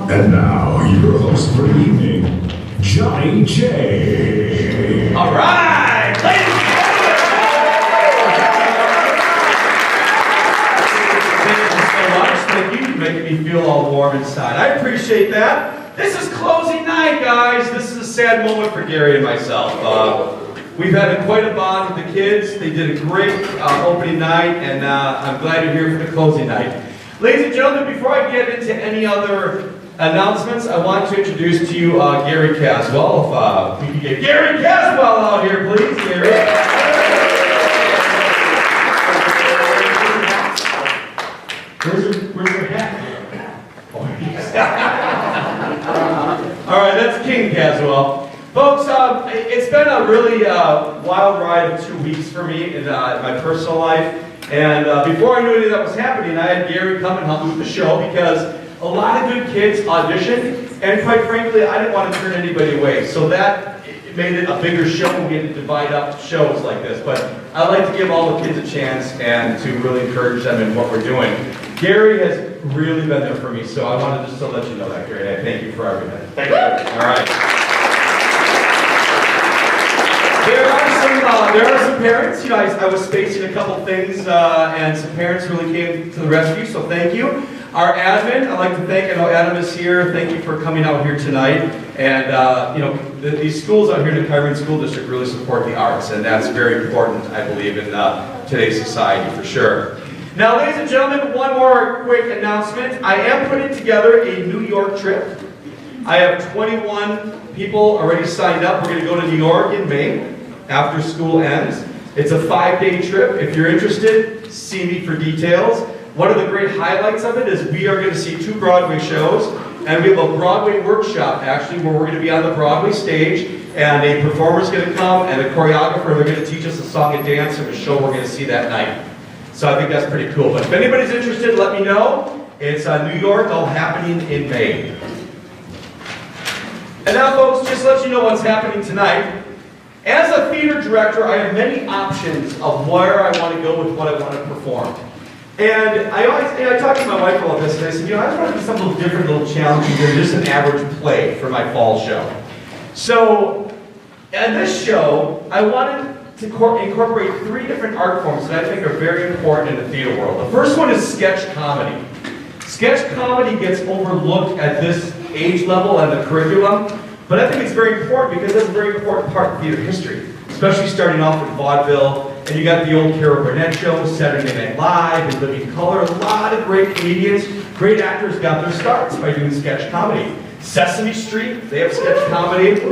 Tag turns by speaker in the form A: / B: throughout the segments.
A: And now, your host for the evening, Johnny J.
B: All right, ladies and gentlemen. Thank you so much. Thank you for making me feel all warm inside. I appreciate that. This is closing night, guys. This is a sad moment for Gary and myself. We've had quite a bond with the kids. They did a great opening night, and I'm glad you're here for the closing night. Ladies and gentlemen, before I get into any other announcements, I want to introduce to you Gary Caswell. If we could get Gary Caswell out here, please, Gary. Where's your hat? All right, that's King Caswell. Folks, it's been a really wild ride of 2 weeks for me in my personal life. And before I knew anything that was happening, I had Gary come and help me with the show because a lot of good kids auditioned, and quite frankly, I didn't want to turn anybody away. So that made it a bigger show, and we had to divide up shows like this. But I like to give all the kids a chance and to really encourage them in what we're doing. Gary has really been there for me, so I wanted just to let you know that, Gary. I thank you for everything. Thank you. All right. There are some parents, you know, I was spacing a couple things, and some parents really came to the rescue, so thank you. Our admin, I'd like to thank, I know Adam is here, thank you for coming out here tonight. And, you know, these schools out here in the Kyrene School District really support the arts, and that's very important, I believe, in today's society, for sure. Now, ladies and gentlemen, one more quick announcement. I am putting together a New York trip. I have 21 people already signed up. We're going to go to New York in May after school ends. It's a 5-day trip. If you're interested, see me for details. One of the great highlights of it is we are going to see 2 Broadway shows, and we have a Broadway workshop, actually, where we're going to be on the Broadway stage, and a performer's going to come, and a choreographer, they're going to teach us a song and dance from a show we're going to see that night. So I think that's pretty cool. But if anybody's interested, let me know. It's New York, all happening in May. And now, folks, just to let you know what's happening tonight. As a theater director, I have many options of where I want to go with what I want to perform. And I talked to my wife about this, and I said, you know, I just want to do something a little different, a little challenging than just an average play for my fall show. So, in this show, I wanted to incorporate 3 different art forms that I think are very important in the theater world. The first one is sketch comedy. Sketch comedy gets overlooked at this age level and the curriculum, but I think it's very important because it's a very important part of theater history, especially starting off with vaudeville. And you got the old Carol Burnett show, Saturday Night Live, and Living Color. A lot of great comedians, great actors got their starts by doing sketch comedy. Sesame Street, they have sketch comedy.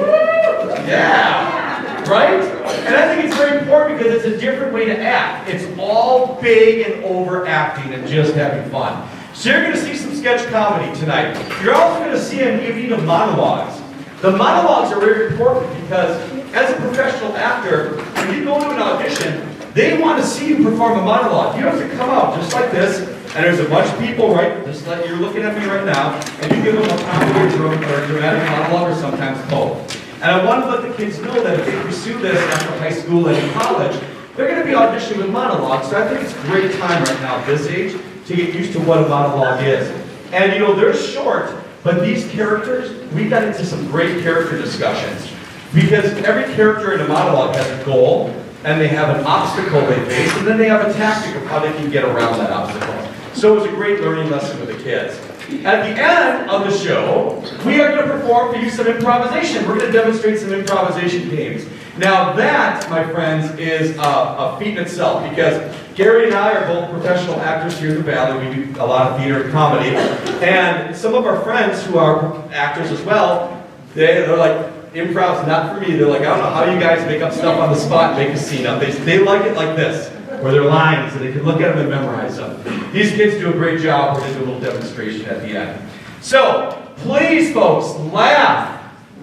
B: Yeah, right? And I think it's very important because it's a different way to act. It's all big and overacting and just having fun. So you're going to see some sketch comedy tonight. You're also going to see an evening of monologues. The monologues are very important because as a professional actor, when you go to an audition, they want to see you perform a monologue. You have to come out just like this, and there's a bunch of people, right, just like you're looking at me right now, and you give them a comedy or a dramatic monologue or sometimes both. And I want to let the kids know that if they pursue this after high school and in college, they're going to be auditioning with monologues. So I think it's a great time right now at this age to get used to what a monologue is. And you know, they're short, but these characters, we got into some great character discussions. Because every character in a monologue has a goal, and they have an obstacle they face, and then they have a tactic of how they can get around that obstacle. So it was a great learning lesson with the kids. At the end of the show, we are going to perform for you some improvisation. We're going to demonstrate some improvisation games. Now that, my friends, is a feat in itself, because Gary and I are both professional actors here in the Valley. We do a lot of theater and comedy. And some of our friends who are actors as well, they're like, improv's not for me. They're like, I don't know how you guys make up stuff on the spot and make a scene up. They like it like this, where they're lines, and they can look at them and memorize them. These kids do a great job. We're going to do a little demonstration at the end. So, please, folks, laugh.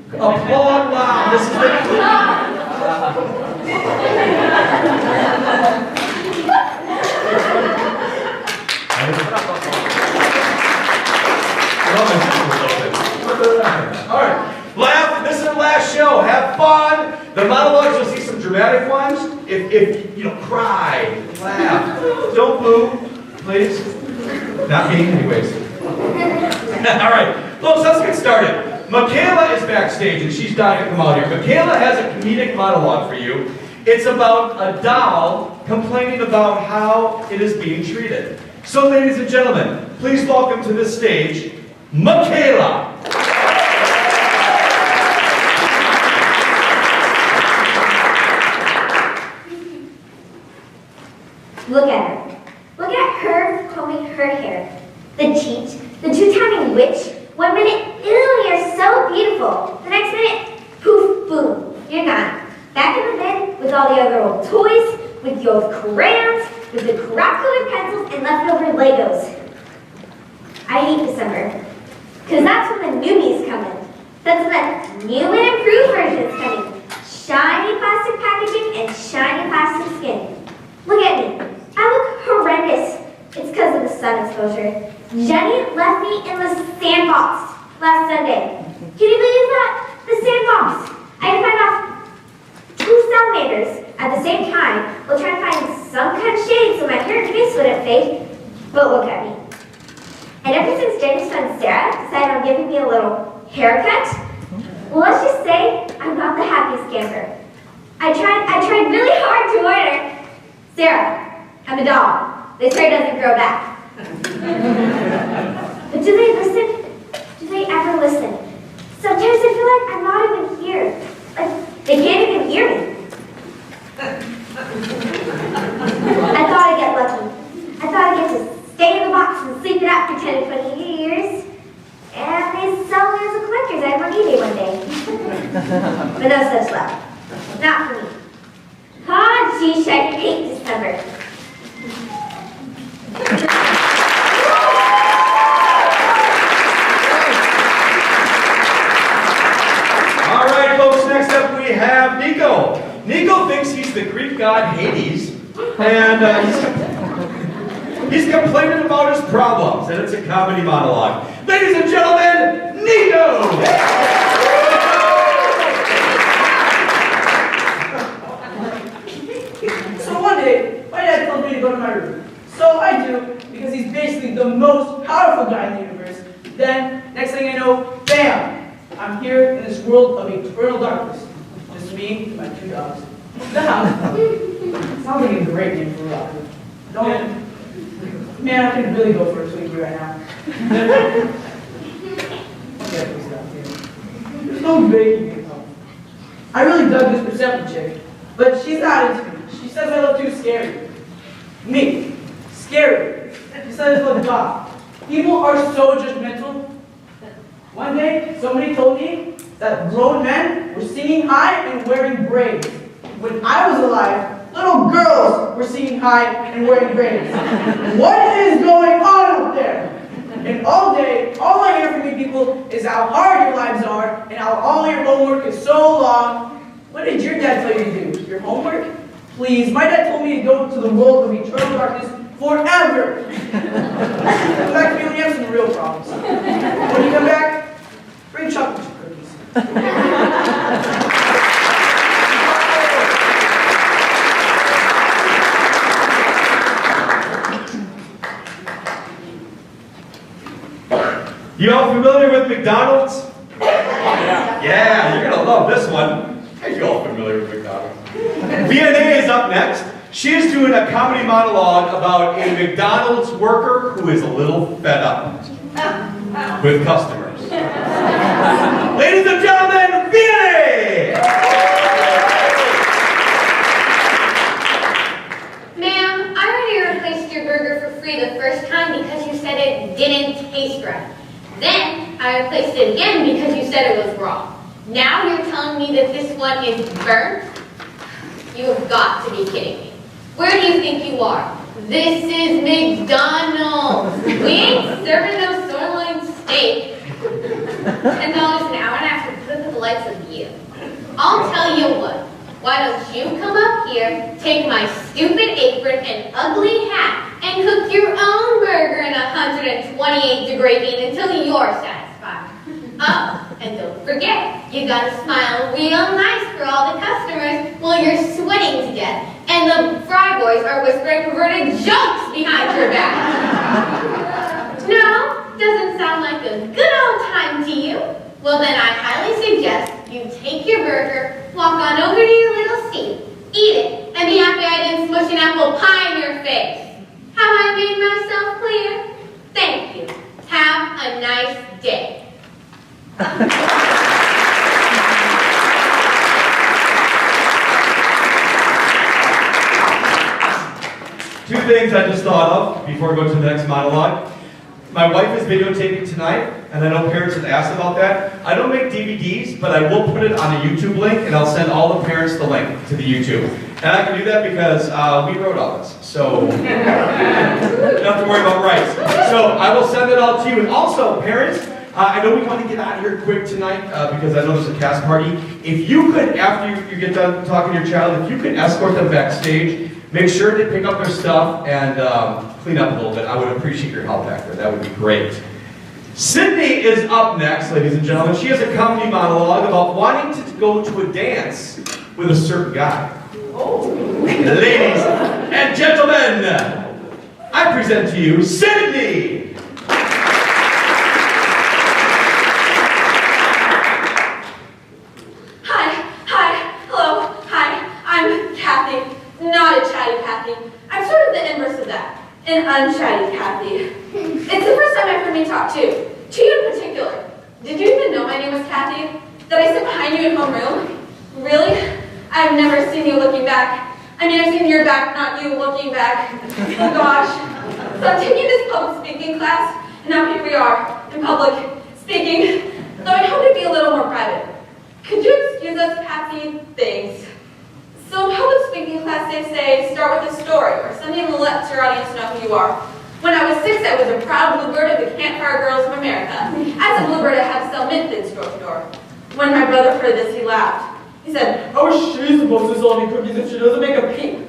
B: Applaud loud. This is all right. Laugh. This is the last show. Have fun. The monologues, you'll see some dramatic ones. If you know, cry, laugh. Don't boo, please. Not me, anyways. All right. Folks, let's get started. Michaela is backstage and she's dying to come out here. Michaela has a comedic monologue for you. It's about a doll complaining about how it is being treated. So, ladies and gentlemen, please welcome to this stage, Michaela.
C: Look at her. Look at her combing her hair. The cheat, the two-timing witch. 1 minute, ew, you're so beautiful. The next minute, poof, boom, you're not. Back in the bed with all the other old toys, with the old crayons, with the crap-colored pencils and leftover Legos. I hate December, because that's when the newbies come in. That's when the new and improved version is coming. Shiny plastic packaging and shiny plastic skin. Look at me. I look horrendous. It's because of the sun exposure. Jenny left me in the sandbox last Sunday. Can you believe that? The sandbox. I had to find off 2 salamanders at the same time while trying to find some kind of shade so my hair and face wouldn't fade. But look at me. And ever since Jenny's friend Sarah decided on giving me a little haircut, well, let's just say I'm not the happiest camper. I tried really hard to warn her. Sarah, I'm a doll. This hair doesn't grow back. But do they listen? Do they ever listen? Sometimes I feel like I'm not even here. Like, they can't even hear me. I thought I'd get lucky. I thought I'd get to stay in the box and sleep it out for 10 to 20 years. And they sell me as a collector's item on eBay one day. But no such luck. Not for me. Ah, geez, I hate December.
B: All right, folks, next up we have Nico. Nico thinks he's the Greek god Hades, and he's complaining about his problems, and it's a comedy monologue. Ladies and gentlemen, Nico!
D: So one day, my dad told me to go to my room. So I do, because he's basically the most powerful guy in the universe. Then, next thing I know, bam! I'm here in this world of eternal darkness. Just me and my 2 dogs. The house. Sounds like a great name for a rock. Man, I could really go for a Twinkie right now. There's no baking in home. I really dug this perception chick, but she's not into me. She says I look too scary. Me. Scary. She says I look goth. People are so judgmental. One day, somebody told me that grown men were singing high and wearing braids. When I was alive, little girls were singing high and wearing braids. What is going on up there? And all day, all I hear from you people is how hard your lives are and how all your homework is so long. What did your dad tell you to do? Your homework? Please, my dad told me to go to the world of eternal darkness forever. Come back to me when you have some real problems. When you come back, bring chocolate chip cookies.
B: You all familiar with McDonald's? Yeah, you're gonna love this one. Are you all familiar with McDonald's? VNA is up next. She is doing a comedy monologue about a McDonald's worker who is a little fed up with customers. Ladies and gentlemen, VNA!
E: Ma'am, I already replaced your burger for free the first time because you said it didn't taste right. Then I replaced it again because you said it was raw. Now you're telling me that this one is burnt? You have got to be kidding me. Where do you think you are? This is McDonald's. We ain't serving no sirloin steak. $10 an hour and I have to put up with the likes of you. I'll tell you what. Why don't you come up here, take my stupid apron and ugly hat, and cook your own burger in 128-degree heat until you're satisfied. Oh, and don't forget, you gotta smile real nice for all the customers while you're sweating to death, and the fry boys are whispering perverted jokes behind your back. No, doesn't sound like a good old time to you, well then I highly suggest you take your burger, walk on over to your little seat, eat it, and be happy I didn't smush an apple pie in your face. Have I made myself clear? Thank you. Have a nice day.
B: Two things I just thought of before we go to the next monologue. My wife is videotaping tonight, and I know parents have asked about that. I don't make DVDs, but I will put it on a YouTube link, and I'll send all the parents the link to the YouTube. And I can do that because we wrote all this, so you don't have to worry about rights. So I will send it all to you. And also, parents, I know we want to get out of here quick tonight because I know there's a cast party. If you could, after you get done talking to your child, if you could escort them backstage, make sure they pick up their stuff and clean up a little bit. I would appreciate your help back there. That would be great. Sydney is up next, ladies and gentlemen. She has a comedy monologue about wanting to go to a dance with a certain guy. Ladies and gentlemen, I present to you Sydney.
F: Hello, I'm Kathy, not a chatty Kathy. I'm sort of the inverse of that, an unchatty Kathy. It's the first time I've heard me talk to you in particular. Did you even know my name was Kathy? That I sit behind you in homeroom? Really? I've never seen you looking back. I mean, I've seen your back, not you looking back. Oh gosh. So I'm taking this public speaking class, and now here we are, in public speaking, though I'd hope it'd be a little more private. Could you excuse us, Patsy? Thanks. So in public speaking class, they say, start with a story, or something to let your audience know who you are. When I was 6, I was a proud bluebird of the Campfire Girls of America. As a bluebird, I had to sell mint thins door to door. When my brother heard this, he laughed. He said, "Oh, she's supposed to sell me cookies if she doesn't make a peep."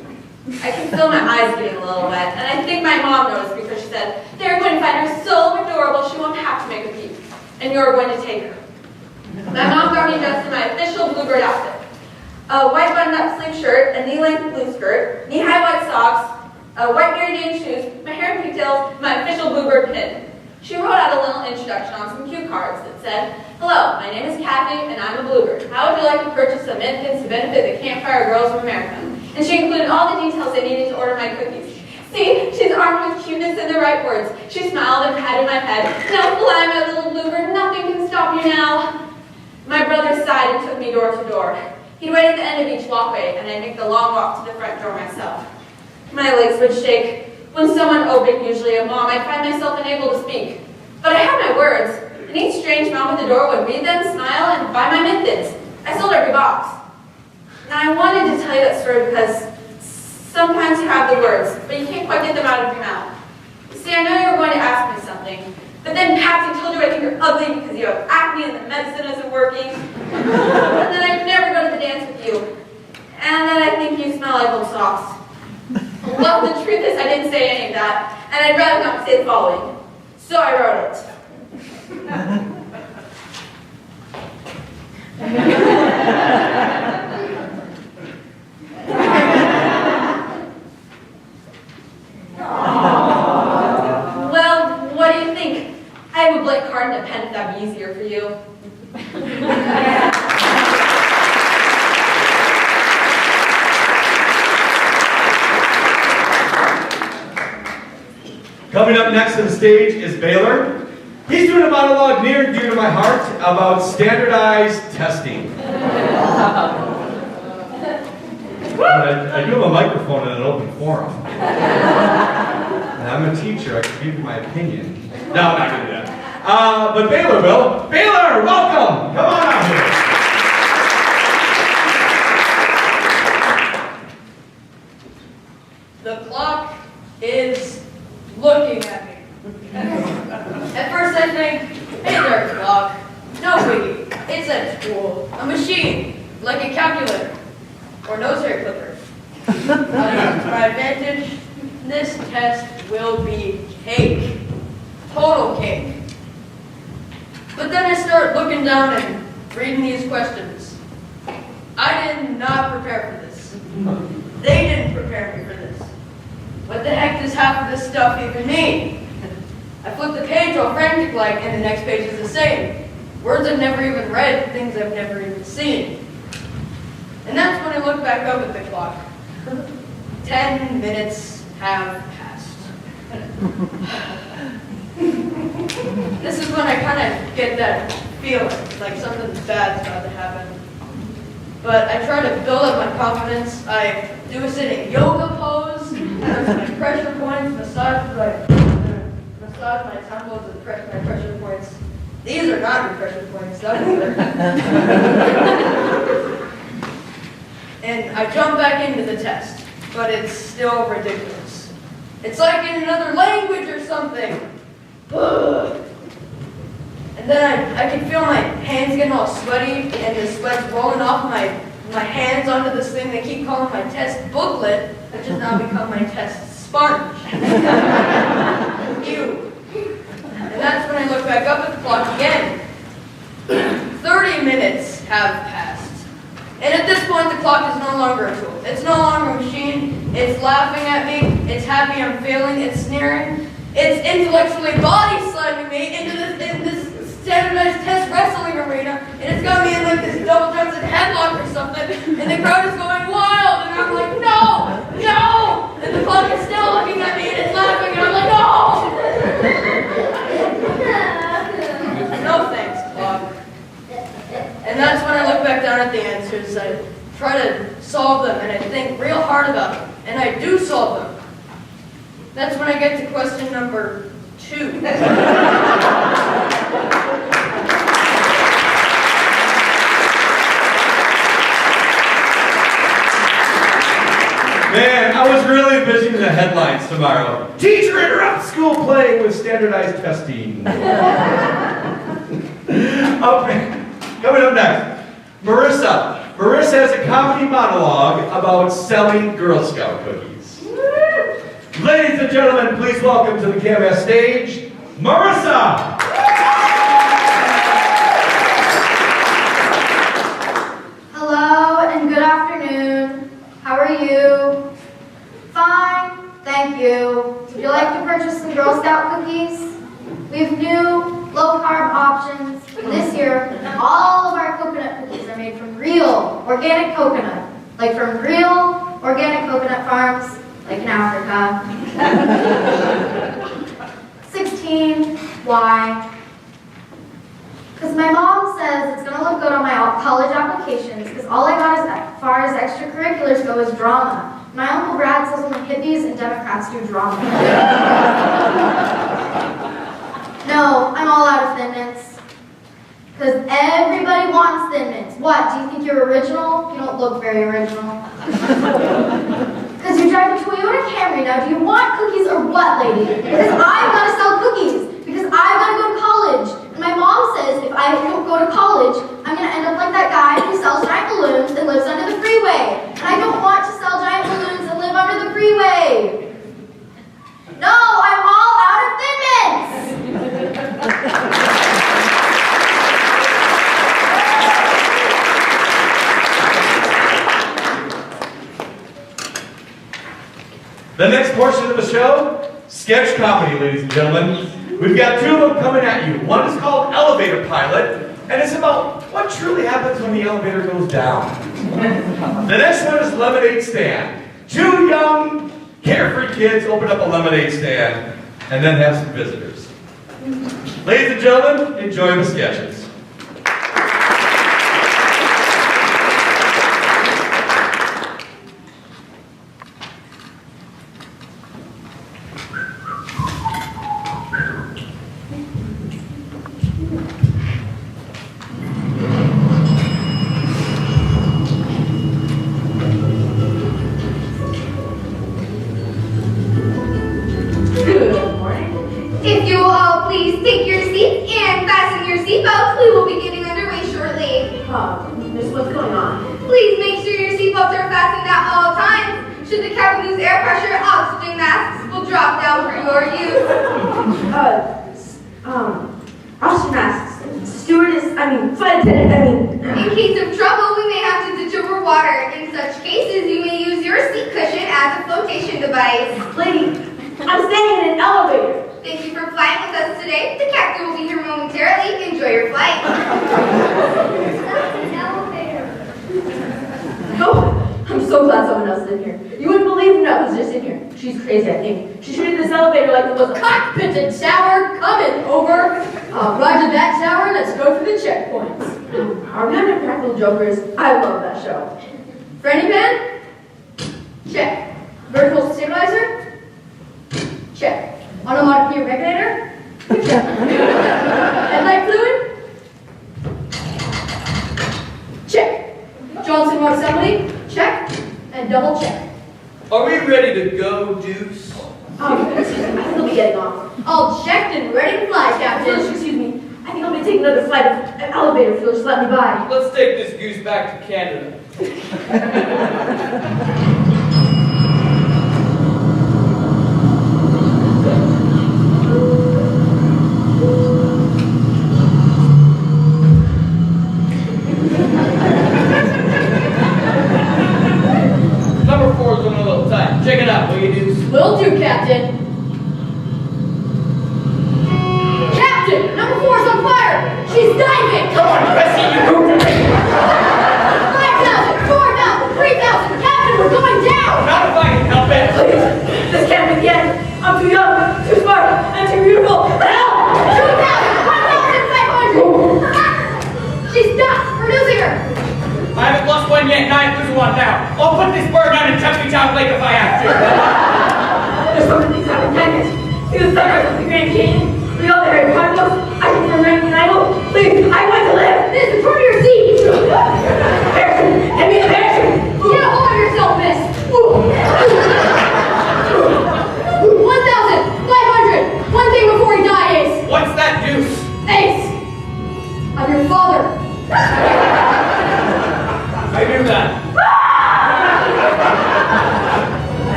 F: I can feel my eyes getting a little wet, and I think my mom noticed because she said, "They're going to find her so adorable she won't have to make a peep, and you're going to take her." My mom got me dressed in my official bluebird outfit. A white button-up sleeve shirt, a knee-length blue skirt, knee-high white socks, white Mary Jane shoes, my hair in pigtails, my official bluebird pin. She wrote out a little introduction on some cue cards that said, "Hello, my name is Kathy, and I'm a bluebird. How would you like to purchase some mint pins to benefit the Campfire Girls of America?" And she included all the details I needed to order my cookies. See, she's armed with cuteness and the right words. She smiled and patted my head. "Now fly, my little bluebird, nothing can stop you now." My brother sighed and took me door to door. He'd wait at the end of each walkway, and I'd make the long walk to the front door myself. My legs would shake. When someone opened, usually a mom, I'd find myself unable to speak. But I had my words, and each strange mom at the door would read them, smile, and buy my mint thins. I sold every box. Now I wanted to tell you that story because sometimes you have the words, but you can't quite get them out of your mouth. See, I know you were going to ask me something, but then Patsy told you I think you're ugly because you have acne and the medicine isn't working. And then I'd never go to the dance with you. And then I think you smell like old socks. Well, the truth is I didn't say any of that, and I'd rather not say the following. So I wrote it. Well, what do you think? I have a blank card and a pen if that'd be easier for you.
B: Coming up next to the stage is Baylor. He's doing a monologue near and dear to my heart about standardized testing. I do have a microphone in an open forum. And I'm a teacher, I can give you my opinion. No, I'm not going to do that. But Baylor will. Baylor, welcome! Come on out here.
D: The clock is looking at me. At first I think, hey there, clock. No biggie. It's a tool, a machine, like a calculator, or nose hair clipper. But to my advantage, this test will be cake. Total cake. But then I start looking down and reading these questions. I did not prepare for this. They didn't prepare me for this. What the heck does half of this stuff even mean?
F: I flip the page all frantic-like, and the next page is the same. Words I've never even read, things I've never even seen. And that's when I look back up at the clock. 10 minutes have passed. This is when I kind of get that feeling, like something bad's about to happen. But I try to build up my confidence. I do a sitting yoga pose, there's my pressure points, massage my temples and press my pressure points. These are not your pressure points, not either. And I jump back into the test, but it's still ridiculous. It's like in another language or something. And then I can feel my hands getting all sweaty and the sweat's rolling off my hands onto this thing they keep calling my test booklet, which has now become my test sponge. Ew. And that's when I look back up at the clock again. 30 minutes have passed. And at this point, the clock is no longer a tool. It's no longer a machine. It's laughing at me. It's happy I'm failing. It's sneering. It's intellectually body slamming me into this standardized test wrestling arena. And it's got me in like this double Johnson headlock or something. And the crowd is going wild. And I'm like, no, no. And the clock is still looking at me and it's laughing. And I'm like, no. No thanks, clock. And that's when I look back down at the answers. I try to solve them and I think real hard about them. And I do solve them. That's when I get to question number 2.
B: Man, I was really envisioning the headlines tomorrow. Teacher interrupts school playing with standardized testing. Okay, coming up next, Marissa. Marissa has a comedy monologue about selling Girl Scout cookies. Ladies and gentlemen, please welcome to the KMS stage, Marissa!
C: Hello and good afternoon. How are you? Fine, thank you. Would you like to purchase some Girl Scout cookies? We have new low-carb options. And this year, all of our coconut cookies are made from real organic coconut, like from real organic coconut farms, like in Africa. 16, why? Because my mom says it's going to look good on my college applications because all I got as far as extracurriculars go is drama. My Uncle Brad says only hippies and Democrats do drama. No, I'm all out of Thin Mints. Because everybody wants Thin Mints. What, do you think you're original? You don't look very original. Because you drive a Toyota Camry now. Do you want cookies or what, lady? Because I've got to sell cookies. Because I've got to go to college. And my mom says if I don't go to college, I'm going to end up like that guy who sells giant balloons and lives under the freeway. And I don't want to sell giant balloons and live under the freeway. No, I'm all out of Thin Mints.
B: The next portion of the show, sketch comedy, ladies and gentlemen. We've got 2 of them coming at you. One is called Elevator Pilot, and it's about what truly happens when the elevator goes down. The next one is Lemonade Stand. 2 young, carefree kids open up a lemonade stand and then have some visitors. Ladies and gentlemen, enjoy the sketches.
C: If you will all please take your seats and fasten your seatbelts, we will be getting underway shortly.
F: Miss, what's going on?
C: Please make sure your seatbelts are fastened at all times. Should the cabin lose air pressure, oxygen masks will drop down for your use.
F: Oxygen masks. Stewardess, flight attendant,
C: In case of trouble, we may have to ditch over water. In such cases, you may use your seat cushion as a flotation device.
F: Lady, I'm staying in an elevator.
C: Thank you for flying with us today. The captain will be here momentarily. Enjoy your flight.
F: Oh, I'm so glad someone else is in here. You wouldn't believe Noah's just in here. She's crazy, I think. She treated this elevator like it was a cockpit and tower coming over. Roger that tower, let's go for the checkpoints. Our man and practical jokers, I love that show. Frenny pan? Check. Vertical stabilizer? Check. Onomatopoeia regulator? Check. Headlight fluid? Check. Johnson rod assembly? Check. And double check.
B: Are we ready to go, Deuce?
F: Excuse me, I think I'll be getting off. All checked and ready to fly, Captain. Excuse me, I think I'll be taking another flight of elevator if you'll just let me by.
B: Let's take this goose back to Canada. Number 4 is on a little tight. Check it out, will you, Deuce?
F: Will do, Captain. Captain, number 4 is on fire. She's diving.
B: Come on, Bessie, you go!
F: 5,000, 4,000, 3,000. Captain, we're going down.
B: Not if I can help it.
F: Please, this can't be the end. I'm too young, too smart, and too beautiful. Help! 2,000, 1,500. She's stuck. We're losing her.
B: I haven't lost one yet, and I ain't losing one now. I'll put this bird on and tempt me down lake if I have to.
F: There's so many things happen, can't it? See the sunrise of the Grand Canyon? We all the Harry Potter books. I can remember an idol. Please, I want to live. This is for your seat. Harrison, hand me the parachute. Get a hold of yourself, miss. 1,500. One thing before we die, Ace.
B: What's that, Deuce?
F: Ace, I'm your father.
B: I knew that.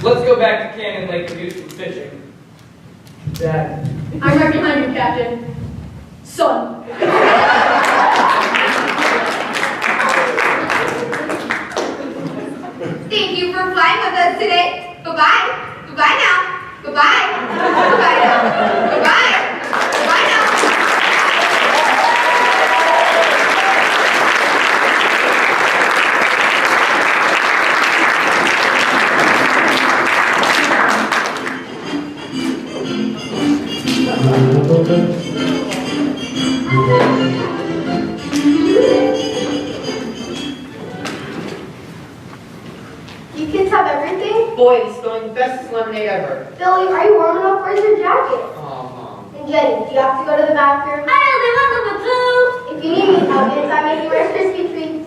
B: Let's go back to Canyon Lake and do some fishing. Dad.
F: I'm right behind you, Captain. Son.
C: Thank you for flying with us today. Goodbye. Goodbye now. Goodbye. Goodbye now. Goodbye. Goodbye now. You kids have everything?
D: Boy, this is going the bestest lemonade ever.
C: Billy, are you warm enough? Where's your jacket?
B: Oh, Mom.
C: And Jenny, do you have to go to the bathroom? I only want the blue. If you need me, I'll get inside making Rice Krispie treats.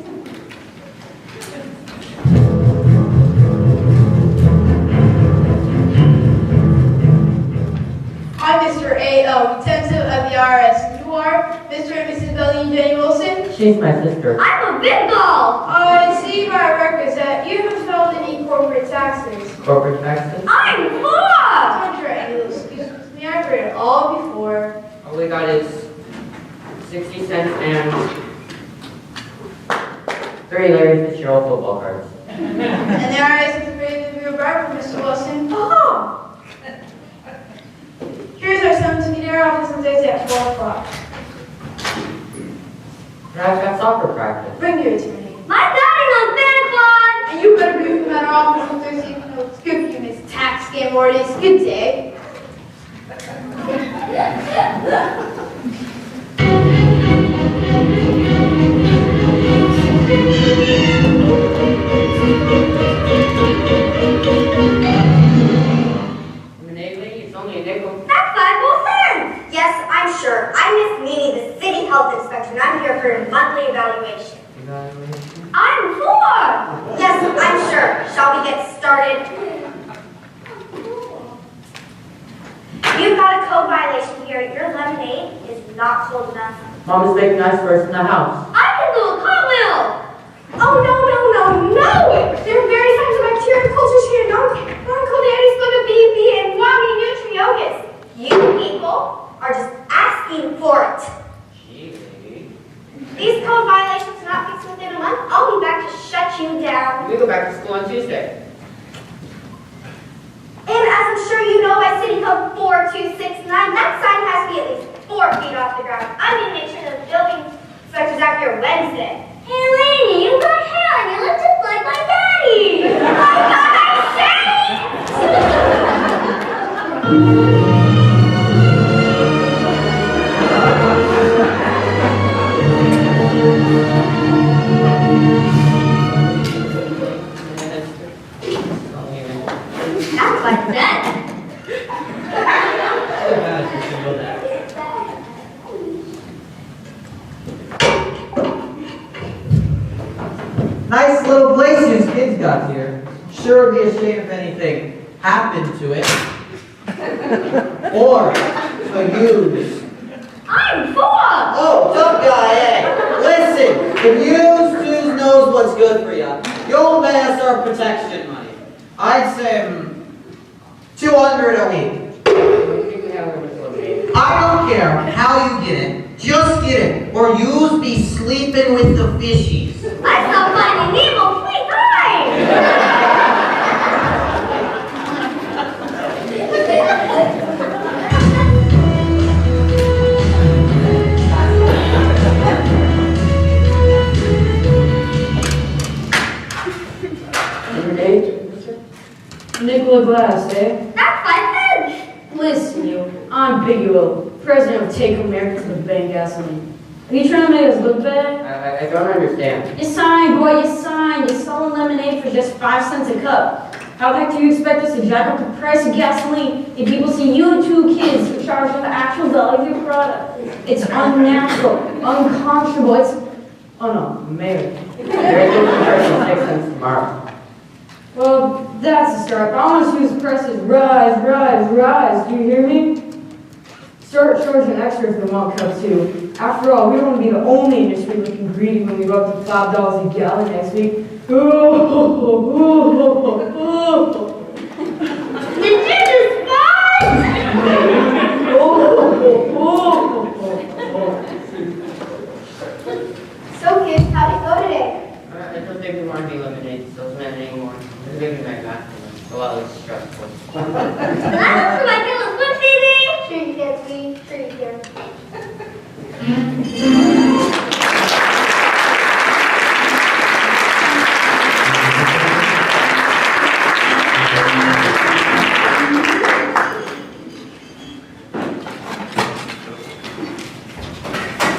F: I'm Mr. A.L., retentive of the IRS. You are Mr. and Mrs. Billy and Jenny Wilson?
G: She's my sister.
C: I'm a big ball.
F: I see by records that you have filed any corporate taxes.
G: Corporate taxes?
C: I'm four.
F: Contrary, excuse me, I've read it all before.
G: All we got is 60 cents and 3 Larry Fitzgerald football cards.
F: And the IRS is afraid of your barber, Mr. Wilson.
C: Oh.
F: Here's our summons to their office on Thursday at 4 o'clock.
G: I've got soccer practice.
F: Bring your attorney.
C: My daddy knows Santa Claus.
F: And you better be with them at our office on Thursday. No, it's good for you, Miss Tax Scam Mortis. Good day.
G: It's only a nickel.
C: That's 5 whole cents. Yes, I'm sure. I'm Miss Meany, the city health inspector, and I'm here for a monthly evaluation.
G: Evaluation?
C: I'm 4. Yes, I'm sure. Shall we get started? You've got a code violation here. Your lemonade is not cold enough.
G: Mom is making ice for us in the house.
C: I can do a cartwheel. Oh, no. There are various types of bacterial cultures here. Non-codadis, BB, and Wami Nutriogus. You people are just asking for it.
G: Gee, lady.
C: These code violations are not fixed within a month. I'll be back to shut you down.
G: We go back to school on Tuesday.
C: 4269, that sign has to be at least 4 feet off the ground. I need to make sure the building inspector's out here Wednesday. Hey lady, you got hair and you look just like my daddy! Oh my god, that's like that.
H: Nice little place you kids got here. Sure would be a shame if anything happened to it. Or to use.
C: I'm 4!
H: Oh, tough guy, hey. Listen, if Stu knows what's good for you, you'll mass our protection money. I'd say 200 a week. I don't care how you get it. Just get it, or you'll be sleeping with the fishies.
C: I saw Finding Nemo, please hide!
G: Number 8.
I: Nicola Glass, eh?
C: That's 5 cents!
I: Listen, you. I'm Bigelow, president of Take America to the Bank Gasoline. Are you trying to make us look bad?
G: I don't understand.
I: You sign, boy, you sign. You're selling lemonade for just 5 cents a cup. How the heck do you expect us to jack up the price of gasoline if people see you and 2 kids charged for the actual value of your product? It's unnatural, unconscionable. It's... Oh no, Mary.
G: There's no comparison 6 cents tomorrow.
I: Well, that's a start. I want to see whose prices rise, rise, rise. Do you hear me? Start charging extra if they want cups too. After all, we don't want to be the only industry looking greedy when we go up to $5 a gallon next week.
C: Did you just fart? So kids, how'd it go today?
G: I don't think we want to be lemonade salesmen anymore. Maybe my math was a lot less stressful.
C: Can I look for my Gillis Whip, baby? Sure you can, sweetie. Sure you can.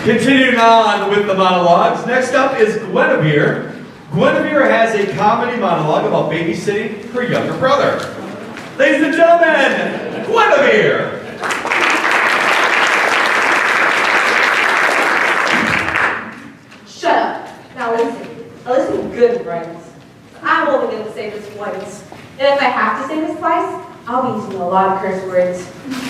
B: Continuing on with the monologues, next up is Guinevere. Guinevere has a comedy monologue about babysitting her younger brother. Ladies and gentlemen, Guinevere!
F: Shut up. Now listen. Now listen good, friends. I'm only going to say this once. And if I have to say this twice, I'll be using a lot of curse words.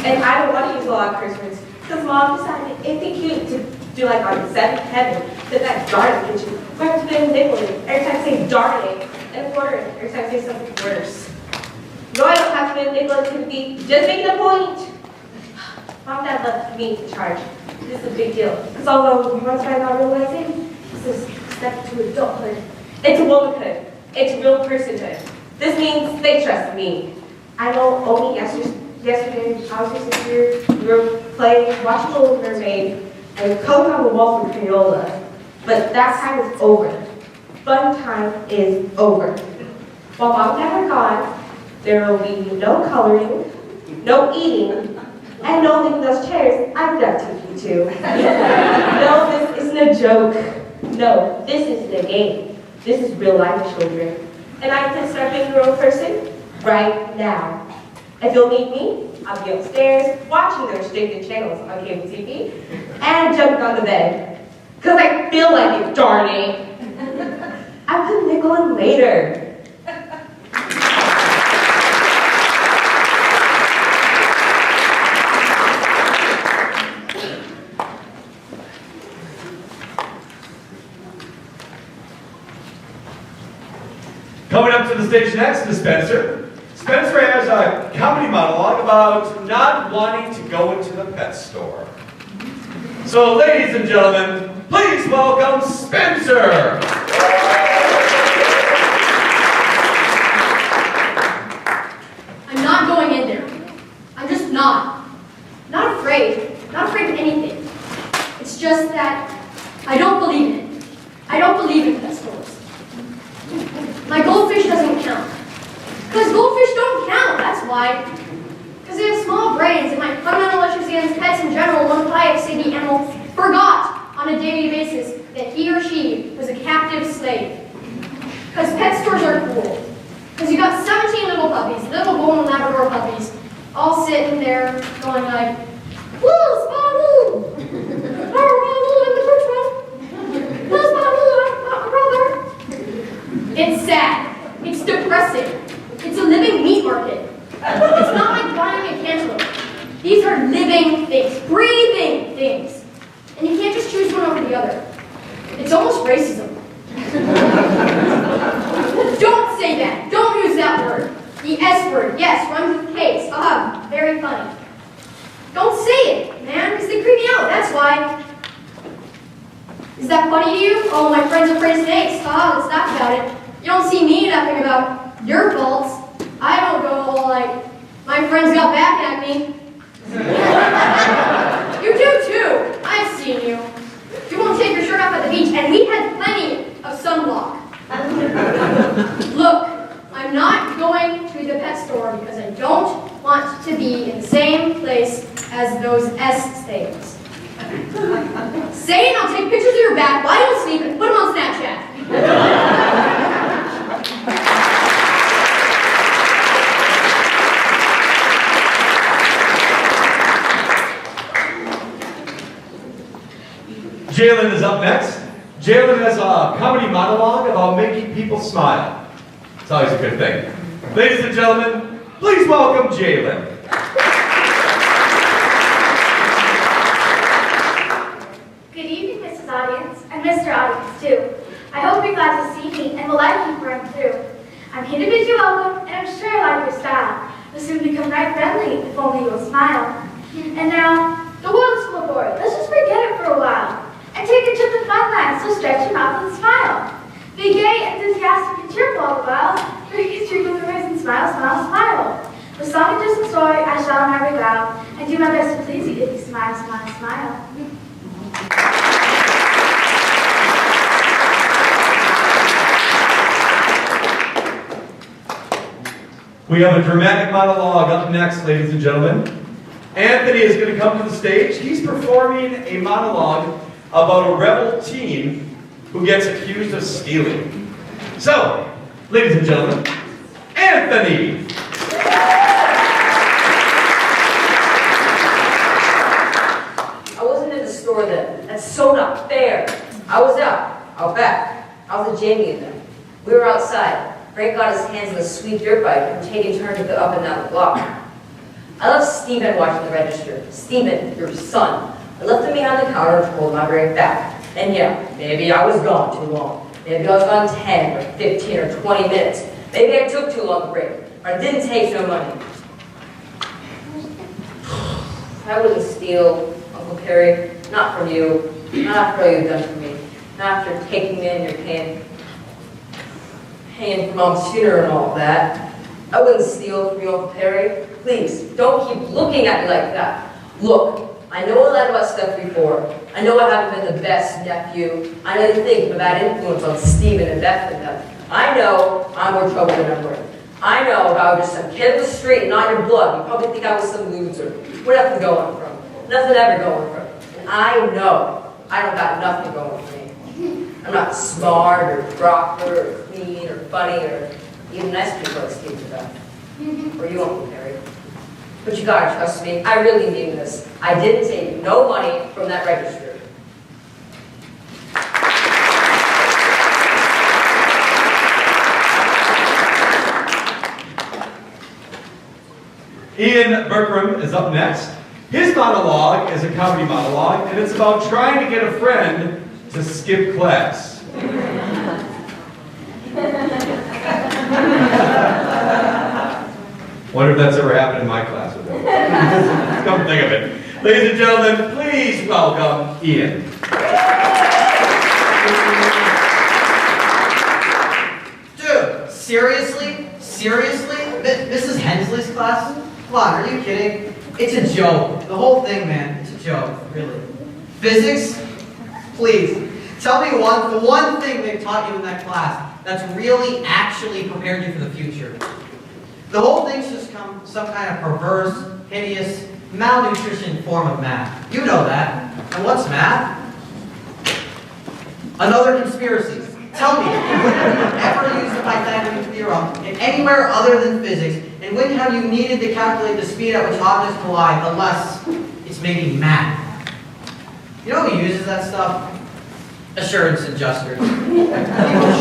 F: And I don't want to use a lot of curse words because Mom decided it'd be cute to do like on the 7th heaven, that darn kitchen, where it's been nickling every time I say darn it, and quarter it every time I say something worse. No, I don't have to be a nickel to be just making a point. Mom and Dad left me in charge. This is a big deal. Because although you must find out realizing, this is a step to adulthood. It's a womanhood. It's real personhood. This means they trust me. I know only yesterday I was your sister, we were playing, watching Little Mermaid, and coding on the wall for Crayola. But that time is over. Fun time is over. While Mom and Dad are gone, there will be no coloring, no eating, and no leaving those chairs I've abducted you to. No, this isn't a joke. No, this isn't a game. This is real life, children. And I can start being your own person right now. If you'll need me, I'll be upstairs watching the restricted channels on cable TV and jumping on the bed. Because I feel like it, darn it. I'll put nickel in later.
B: Coming up to the stage next is Spencer. Spencer has a comedy monologue about not wanting to go into the pet store. So, ladies and gentlemen, please welcome Spencer!
J: I'm not going in there. I'm just not. was a captive slave. Because pet stores are cool. Because you got 17 little puppies, little golden Labrador puppies, all sitting there going like, "Woo, Spottle! Spottle in the first one! Woo, Spottle, brother!" It's sad. It's depressing. It's a living meat market. It's not like buying a cantaloupe. These are living things, breathing things. And you can't just choose one over the other. It's almost racism. Don't say that. Don't use that word. The S word, yes, rhymes with case. Haha, very funny. Don't say it, man, because they creep me out, that's why. Is that funny to you? Oh, my friend's afraid of snakes. Haha, let's talk about it. You don't see me nothing about your faults. I don't go like, my friends got back at me. You do too. I've seen you. You won't take your shirt off at the beach, and we had plenty of sunblock. Look, I'm not going to the pet store because I don't want to be in the same place as those S things. Saying I'll take pictures of your back while you sleep and put them on Snapchat.
B: Jalen is up next. Jalen has a comedy monologue about making people smile. It's always a good thing. Ladies and gentlemen, please welcome Jalen.
C: Good evening, Mrs. Audience, and Mr. Audience, too. I hope you're glad to see me and will like me where I'm through. I'm here to bid you welcome, and I'm sure I like your style. We'll soon become right friendly if only you'll smile. And now, the world is full of glory. Let's just forget it for a while. And take a trip to Funland, so stretch your mouth and smile. Be gay, enthusiastic, and cheerful all the while. For you can streak with the and smile, smile, smile. The song is just a story, I shall on every bow, and do my best to please you if you smile, smile, smile.
B: We have a dramatic monologue up next, ladies and gentlemen. Anthony is going to come to the stage. He's performing a monologue about a rebel teen who gets accused of stealing. So, ladies and gentlemen, Anthony!
K: I wasn't in the store then. That's so not fair. I was out back. I was with Jamie and them. We were outside. Frank got his hands on a sweet dirt bike and we're taking turns to go up and down the block. I left Stephen watching the register. Stephen, your son. I left him behind the counter and pulled my break back. And yeah, maybe I was gone too long. Maybe I was gone 10 or 15 or 20 minutes. Maybe I took too long a break. Or I didn't take no money. I wouldn't steal, Uncle Perry. Not from you. Not after all you've done for me. Not after taking me in your paying for Mom's funeral and all that. I wouldn't steal from you, Uncle Perry. Please, don't keep looking at me like that. Look. I know a lot about stuff before. I know I haven't been the best nephew. I know you think of a bad influence on Stephen and Beth and them. I know I'm more trouble than I'm worth. I know if I was just some kid of the street and not your blood, you'd probably think I was some loser. Where nothing going from. Nothing ever going from. And I know I don't got nothing going for me. I'm not smart or proper or clean or funny or even nice people like Steve and Beth. Or you, Uncle Harry. But you gotta trust me, I really mean this. I didn't take no money from that register.
B: Ian Berkram is up next. His monologue is a comedy monologue, and it's about trying to get a friend to skip class. Wonder if that's ever happened in my class with him. Come think of it. Ladies and gentlemen, please welcome Ian.
H: Dude, seriously? Seriously? Mrs. Hensley's class? Come on, are you kidding? It's a joke. The whole thing, man. It's a joke, really. Physics? Please. Tell me the one thing they taught you in that class that's really actually prepared you for the future. The whole thing's just some kind of perverse, hideous, malnutrition form of math. You know that. And what's math? Another conspiracy. Tell me, when have you ever used the Pythagorean theorem in anywhere other than physics, and when have you needed to calculate the speed at which objects collide, unless it's maybe math? You know who uses that stuff? Assurance adjusters. People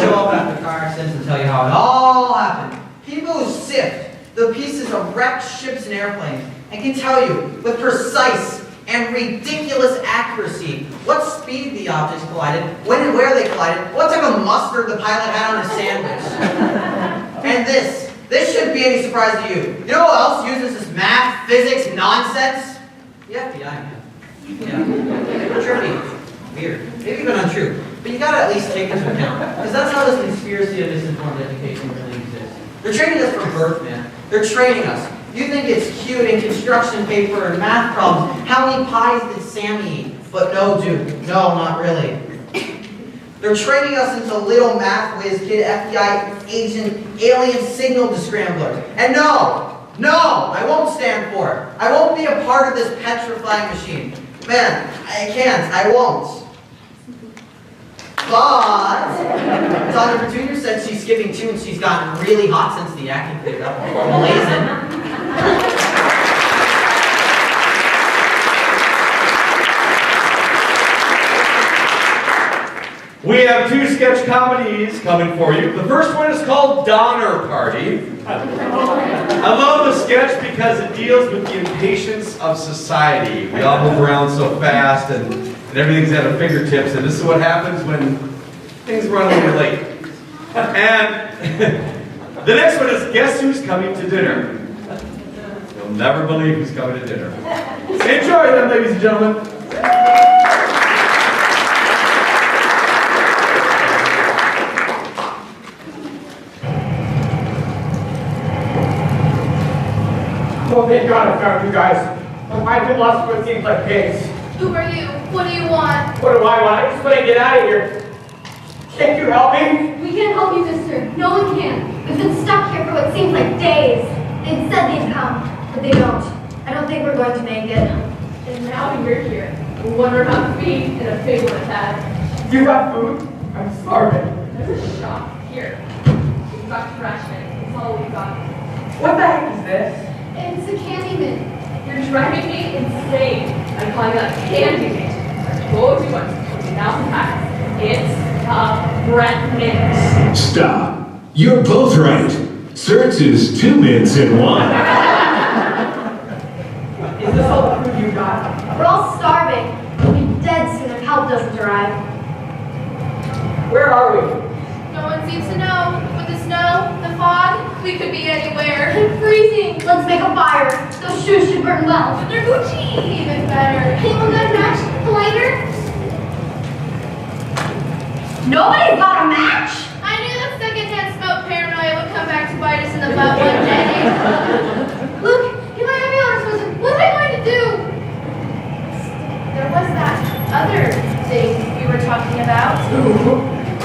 H: show up after car accidents and tell you how it all happened. People who sift the pieces of wrecked ships and airplanes and can tell you with precise and ridiculous accuracy what speed the objects collided, when and where they collided, what type of mustard the pilot had on his sandwich. And this shouldn't be any surprise to you. You know who else uses this math, physics, nonsense? The FBI, yeah. Trippy. Weird. Maybe even untrue. But you gotta at least take into account. Because that's how this conspiracy of misinformed education really exists. They're training us from birth, man. They're training us. You think it's cute in construction paper and math problems. How many pies did Sammy eat? But no, dude. No, not really. They're training us into little math whiz kid FBI agent alien signal descramblers. And no, I won't stand for it. I won't be a part of this petrifying machine. Man, I can't. I won't. But Donna Petunia said she's skipping 2 and she's gotten really hot since the acting picked up. Blazing.
B: We have 2 sketch comedies coming for you. The first one is called Donner Party. I love the sketch because it deals with the impatience of society. We all move around so fast and everything's at our fingertips, and this is what happens when things run a little late. And the next one is Guess Who's Coming to Dinner? You'll never believe who's coming to dinner. Enjoy them, ladies and gentlemen.
L: Oh, thank God I found you guys. I've been lost for what seems like days.
J: Who are you? What do you want?
L: What do I want? I just want to get out of here. Can't you help me?
J: We can't help you, mister. No one can. We've been stuck here for what seems like days. They said they'd come, but they don't. I don't think we're going to make it.
F: And now you're here. One or not feed and a big one attack.
L: You got food? I'm starving.
F: There's a shop here. We've got fresh meat. It's all we've got.
L: What the heck is this?
J: It's a Candyman.
F: You're driving me insane. I'm calling it a candy mix. I told you once, 20,000 times. It's a bread mix.
A: Stop. You're both right. Certs is 2 mints in 1.
L: Is this all the food you got?
J: We're all starving. We'll be dead soon if help doesn't arrive.
L: Where are we?
J: No one seems to know. With the snow, the fog, we could be anywhere. I'm freezing. Let's make a fire. Those shoes should burn well. But they're Gucci. Even better. Anyone got a match? A lighter? Nobody's got a match? I knew that secondhand smoke paranoia would come back to bite us in the butt one day. Look, in my ambulance was what am I going to do? There was that other thing we were talking about.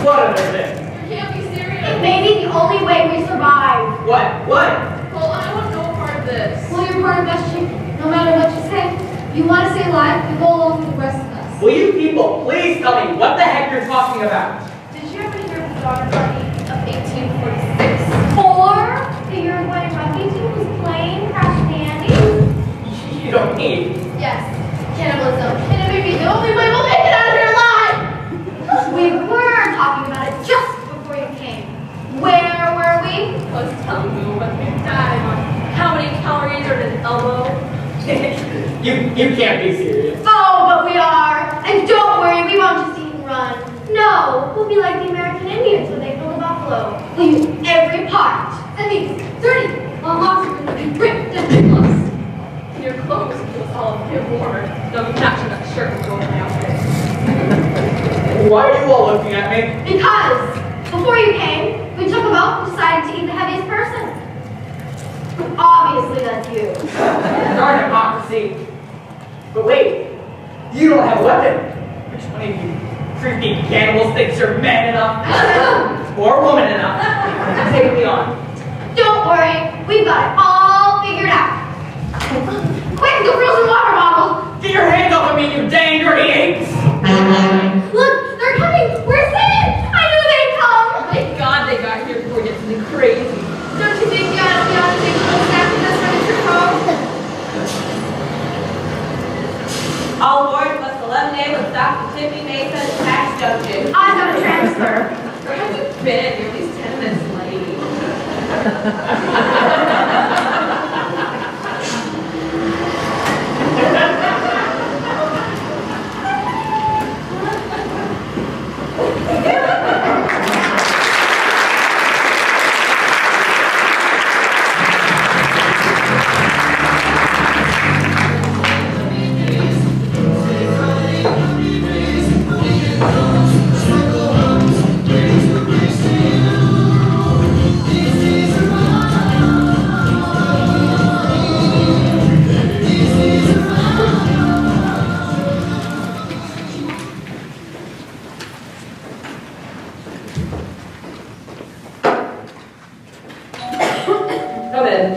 L: What other thing?
J: You can't be serious. It may be the only way we survive.
L: What?
F: Well, I want no part of this.
J: Well, you're part of us, chick. No matter what you say, you want to stay alive, you go along with the rest of us.
L: Will you people please tell me what the heck you're talking about?
J: Did you ever hear of the Donner Party of 1846? Or the Uruguay rugby team was playing Crash Candy?
L: You don't need.
J: Yes, cannibalism. And it may be the only way we'll make it out of here alive! We were talking about it just before you came. Where were we?
F: I was telling you what we died on. How many calories are in an elbow?
L: You can't be serious.
J: Oh, but we are. And don't worry, we won't just eat and run. No, we'll be like the American Indians when they killed the buffalo. We'll use every part. That means dirty, while lots of them will be ripped and close.
F: Your clothes will all get warmer. They'll be matching that shirt with all my outfit.
L: Why are you all looking at me?
J: Because before you came, we took a vote and decided to eat the heaviest person. Obviously, that's you.
L: Darn hypocrisy. But wait, you don't have a weapon. Which one of you creepy cannibals thinks you're man enough? Or woman enough to take me on?
J: Don't worry, we've got it all figured out. Quick, the frozen water bottle!
L: Get your hands off of me, you dang dirty apes!
J: Look, they're coming! Where's
K: man, you're at least 10 minutes late. Come in.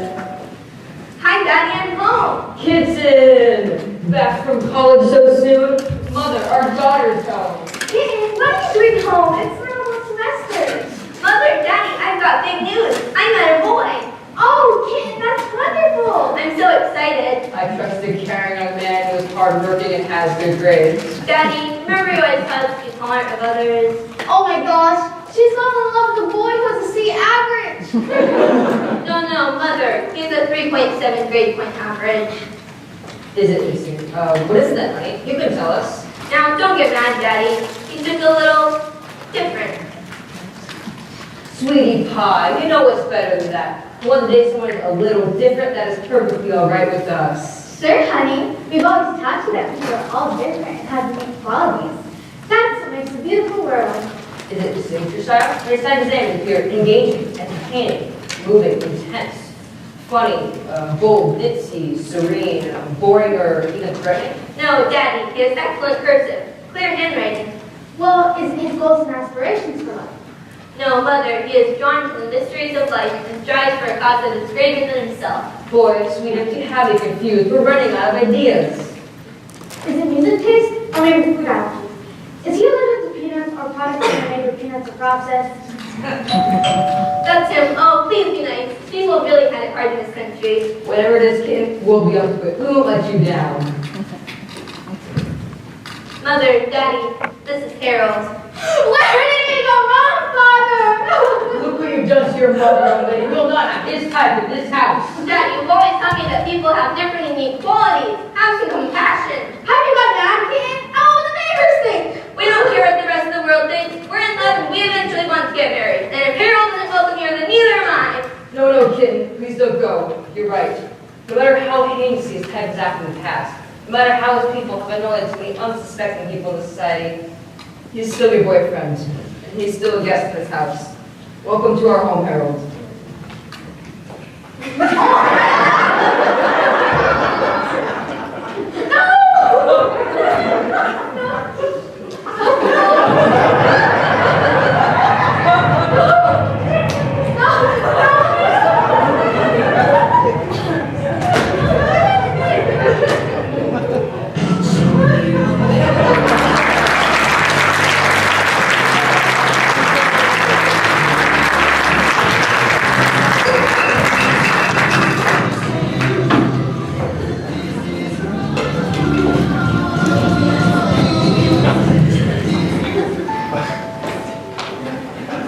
C: Hi, Daddy, I'm home.
K: Kitson! Back from college so soon? Mother, our daughter's home.
C: Kitten, what are you doing home? It's not almost semester. Mother, Daddy, I've got big news. I met a boy. Oh, Kitten, that's wonderful. I'm so excited.
K: I trust a caring young man who is hardworking and has good grades.
C: Daddy, remember you always tell us to be tolerant of others?
J: Oh my gosh, she's fallen in love with a boy who has a C average.
C: No, Mother. He's a 3.7 grade point average.
K: Is it interesting? What is that, honey? You can tell us.
C: Now, don't get mad, Daddy. He's just a little different.
K: Sweetie pie, you know what's better than that. One day someone is a little different, that is perfectly all right with us.
J: Sure, honey. We've always taught you that people are all different and have unique qualities. That's what makes a beautiful world.
K: Is it distinct, your child? Your side exam appear engaging, entertaining, moving, intense, funny, bold, ditzy, serene, boring, or even threatening.
C: No, Daddy, he has excellent cursive, clear handwriting.
J: Well, is it his goals and aspirations for life?
C: No, Mother, he is drawn to the mysteries of life and strives for a cause that is greater than himself.
K: Boy, sweetheart, you have me confused. We're running out of ideas.
J: Is it music taste or maybe food allergies? Is he allergic to peanuts or products that are made with peanuts are processed?
C: That's him. Oh, please be nice. People really had it hard in this country.
K: Whatever it is, kid, we'll be up to it. We won't let you down.
C: Mother, Daddy, this is Harold.
J: Where did we go wrong, Father?
K: Look what you've done to your mother, young lady. We'll not have his type in this house.
C: Daddy, you've always taught me that people have different unique qualities. Have some compassion.
J: Have you got mad, kid? How will the neighbors think?
C: We don't care what the rest of the world thinks. We're in love and we eventually want to get married. And if Harold isn't welcome here, then neither am I.
K: No, kid, please don't go. You're right. No matter how heinous his type has acted in the past, no matter how his people have annoyed so many unsuspecting people in society, he's still your boyfriend, and he's still a guest in this house. Welcome to our home, Harold.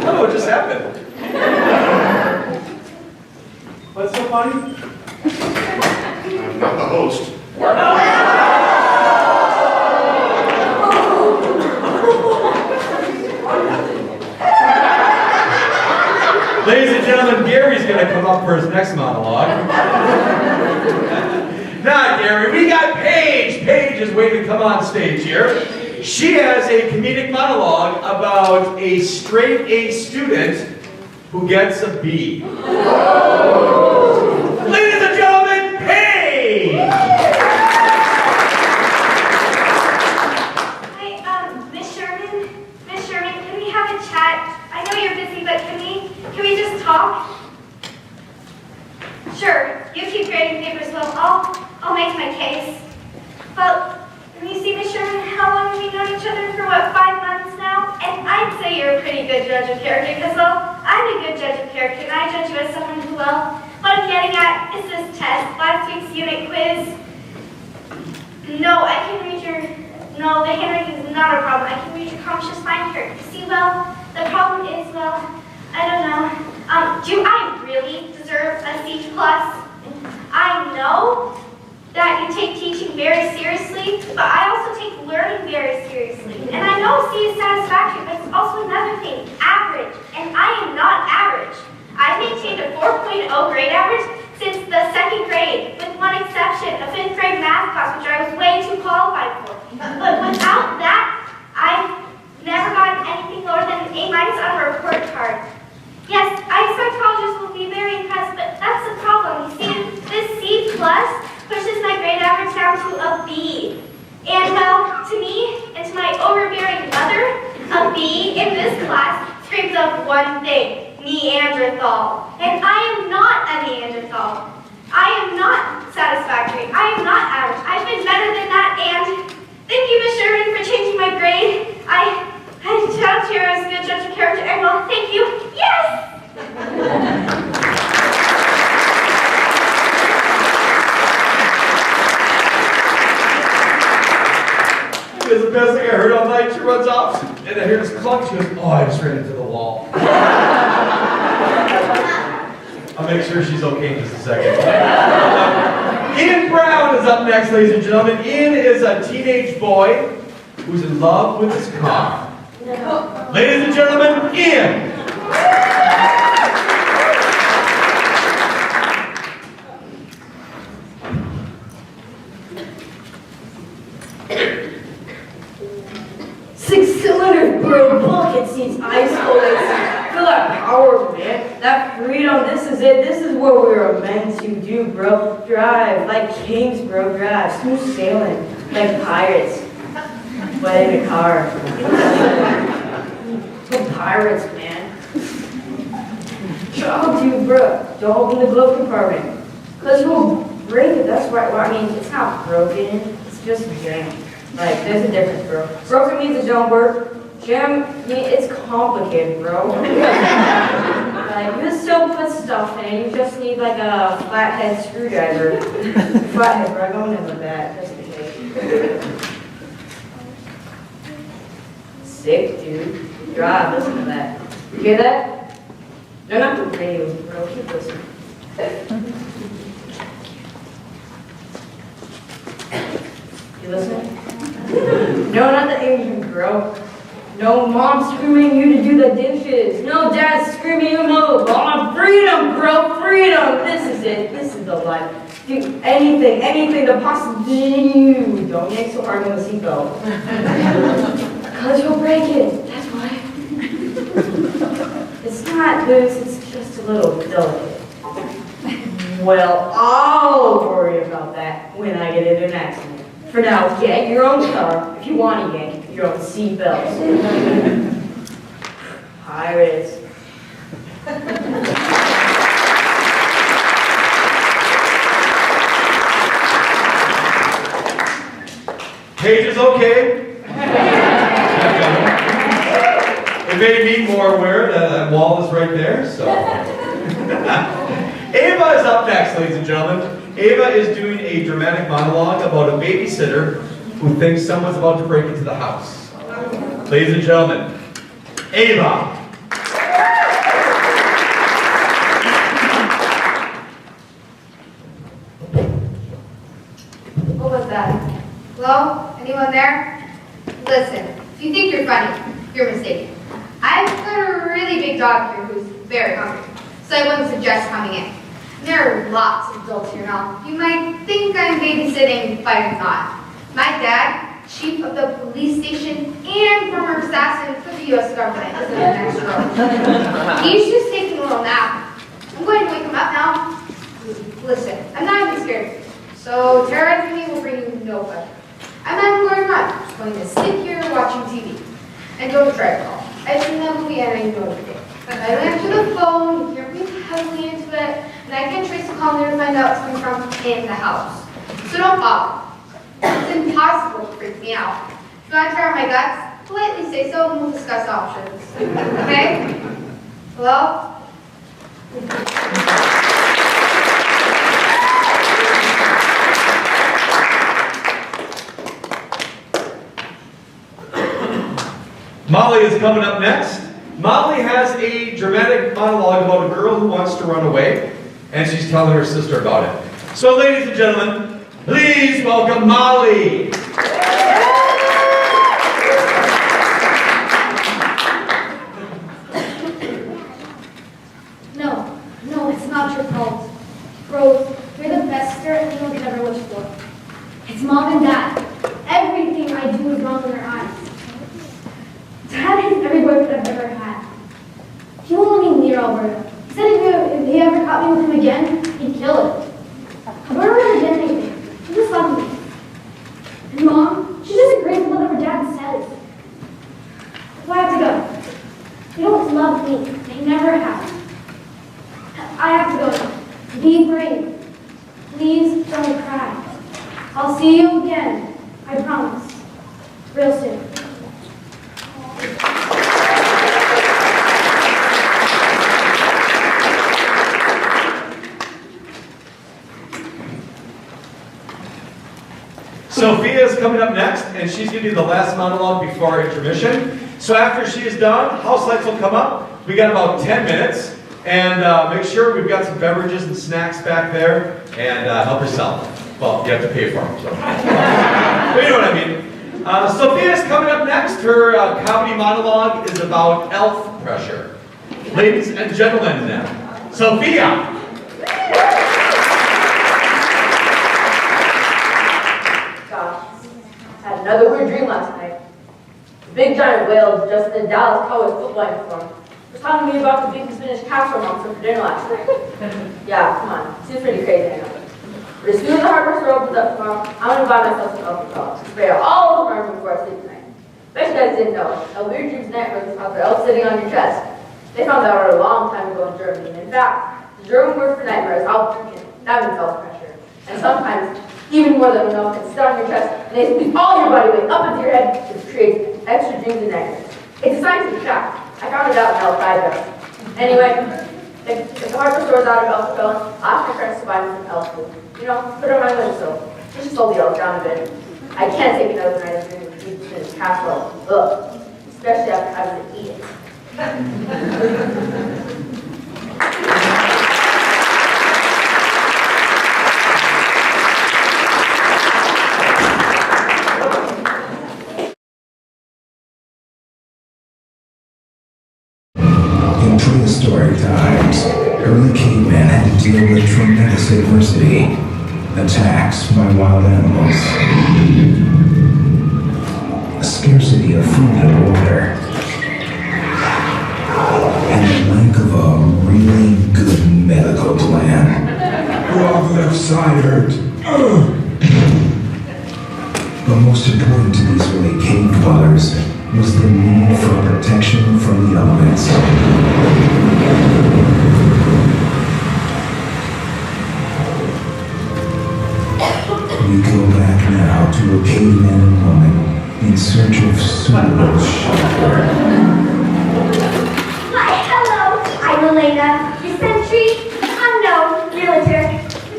B: Oh, what just happened? What's so funny?
A: I'm not the host.
B: Ladies and gentlemen, Gary's going to come up for his next monologue. Not Gary, we got Paige. Paige is waiting to come on stage here. She has a comedic monologue about a straight A student who gets a B. Ladies and gentlemen, Paige!
C: Hi, Miss Sherman, can we have a chat? I know you're busy, but can we just talk? Sure, you keep grading papers, well, I'll make my case. Well, you see, Miss Sherman, how long have we known each other for, 5 months now? And I'd say you're a pretty good judge of character, because, I'm a good judge of character, and I judge you as someone who, what I'm getting at is this test, last week's unit quiz. No, I can read no, the handwriting is not a problem. I can read your conscious mind character. See, the problem is, seriously, but I also take learning very seriously. And I know C is satisfactory, but it's also another thing, average. And I am not average. I've maintained a 4.0 grade average since the 2nd grade, with one exception, a 5th grade math class, which I was way too qualified for. But without that, I've never gotten anything lower than an A- on a report card. Yes, I expect colleges will be very impressed, but that's the problem. You see, this C+ pushes my grade average down to a B. And well, to me, and to my overbearing mother, a B in this class screams of one thing, Neanderthal. And I am not a Neanderthal. I am not satisfactory. I am not average. I've been better than that, and thank you, Miss Sherman, for changing my grade. I judge here as a good judge of character, and well, thank you. Yes!
B: It's the best thing I heard all night. She runs off, and I hear this clunk. She goes, oh, I just ran into the wall. I'll make sure she's okay in just a second. Ian Brown is up next, ladies and gentlemen. Ian is a teenage boy who's in love with his car. Ladies and gentlemen, Ian.
I: Six-cylinder, bro, bulkhead seats, ice cold AC. Feel that power, man. That freedom, this is it. This is what we were meant to do, bro. Drive like kings, bro. Drive. Smooth sailing like pirates. But in a car. We're pirates, man. Job to, bro. Don't open the glove compartment. Because you'll break it. That's right. Well, I mean, it's not broken. It's just jammed. Like, there's a difference, bro. Broken means it don't work. Jam, it's complicated, bro. Like, you just still put stuff in. You just need, like, a flathead screwdriver. Flathead, bro. I don't have a bat, just in case. Sick, dude. Drive, listen to that. You hear that? They're not the radios, bro. Keep listening. You listening? No, not the Asian girl. No mom screaming you to do the dishes. No dad screaming you move. Oh, freedom, bro, freedom. This is it. This is the life. Do anything to possibly do. Don't yank so hard on the seatbelt. Because you'll break it. That's why. It's not loose, it's just a little delicate. Well, I'll worry about that when I get into an accident. For now, yank your own car if you want to yank your own seatbelts. Pirates.
B: Paige is okay. It made me more aware that that wall is right there, so. Ava is up next, ladies and gentlemen. Ava is doing a dramatic monologue about a babysitter who thinks someone's about to break into the house. Ladies and gentlemen, Ava.
J: What was that? Hello? Anyone there? Listen, if you think you're funny, you're mistaken. I've got a really big dog here who's very hungry, so I wouldn't suggest coming in. There are lots of adults here now. You might think I'm babysitting, but I'm not. My dad, chief of the police station and former assassin for the U.S. government, is in the next row. He's just taking a little nap. I'm going to wake him up now. Listen, I'm not even scared. So terrorizing me will bring you no pleasure. I'm not going to run. I'm going to sit here watching TV. And don't try to call. I've seen that movie and I know what it is. If I don't answer the phone, you're breathing heavily into it, and I can trace the call there to find out it's coming from in the house. So don't bother. It's impossible to freak me out. If you want to try on my guts, politely say so and we'll discuss options. Okay? Hello?
B: Molly is coming up next. Molly has a dramatic monologue about a girl who wants to run away, and she's telling her sister about it. So, ladies and gentlemen, please welcome Molly.
J: are called pros. They're the best stare anyone could ever wish for. It's mom and dad. Everything I do is wrong in their eyes. Dad is every boyfriend I've ever had. He won't let me near Alberta. He said if he ever caught me with him again, he'd kill it. Alberta never did anything. She just loved me. And mom, she just agrees with whatever dad says. So I have to go. They don't love me. They never have. I have to go now. Be brave. Please don't cry. I'll see you again. I promise. Real soon.
B: Sophia is coming up next, and she's going to do the last monologue before our intermission. So after she is done, house lights will come up. We got about 10 minutes, and make sure we've got some beverages and snacks back there, and help yourself. Well, you have to pay for them, so. But you know what I mean. Sophia is coming up next. Her comedy monologue is about elf pressure. Ladies and gentlemen, now, Sophia.
K: Had another weird dream last night. The big giant whale dressed in a Dallas Cowboys football uniform was telling me about the beef and spinach casserole monster for dinner last night. Yeah, come on. Seems pretty crazy, I know. But as soon as the hardware store opens up tomorrow, I'm going to buy myself some elf products to spray all over my room before I sleep tonight. Bet you guys didn't know. A weird dreams nightmare is how the elf sitting on your chest. They found that out a long time ago in Germany. And in fact, the German word for nightmare is Albträume. That means elf pressure. And sometimes, even more than enough, can sit on your chest and they squeeze all your body weight up into your head, which creates extra dreams and nightmares. It's a scientific fact. I found it out when I was 5 years old. Anyway, if the hardware store is out of elf repellent, I'll ask my friends to buy me some elf food. You know, put it on my windowsill. Just slow the elf down a bit. I can't take another night of dreaming of beef spinach casserole. Ugh. Especially after having to eat it.
A: In prehistoric times, early cavemen had to deal with tremendous adversity, attacks by wild animals, a scarcity of food and water, and the lack of a really good medical plan. Wrong left side hurt. But most important to these early cave dwellers was the need for protection from the elements. We go back now to a caveman and woman in search of suitable shelter.
C: Why, hello. I'm Elena, your sentry, unknown realtor.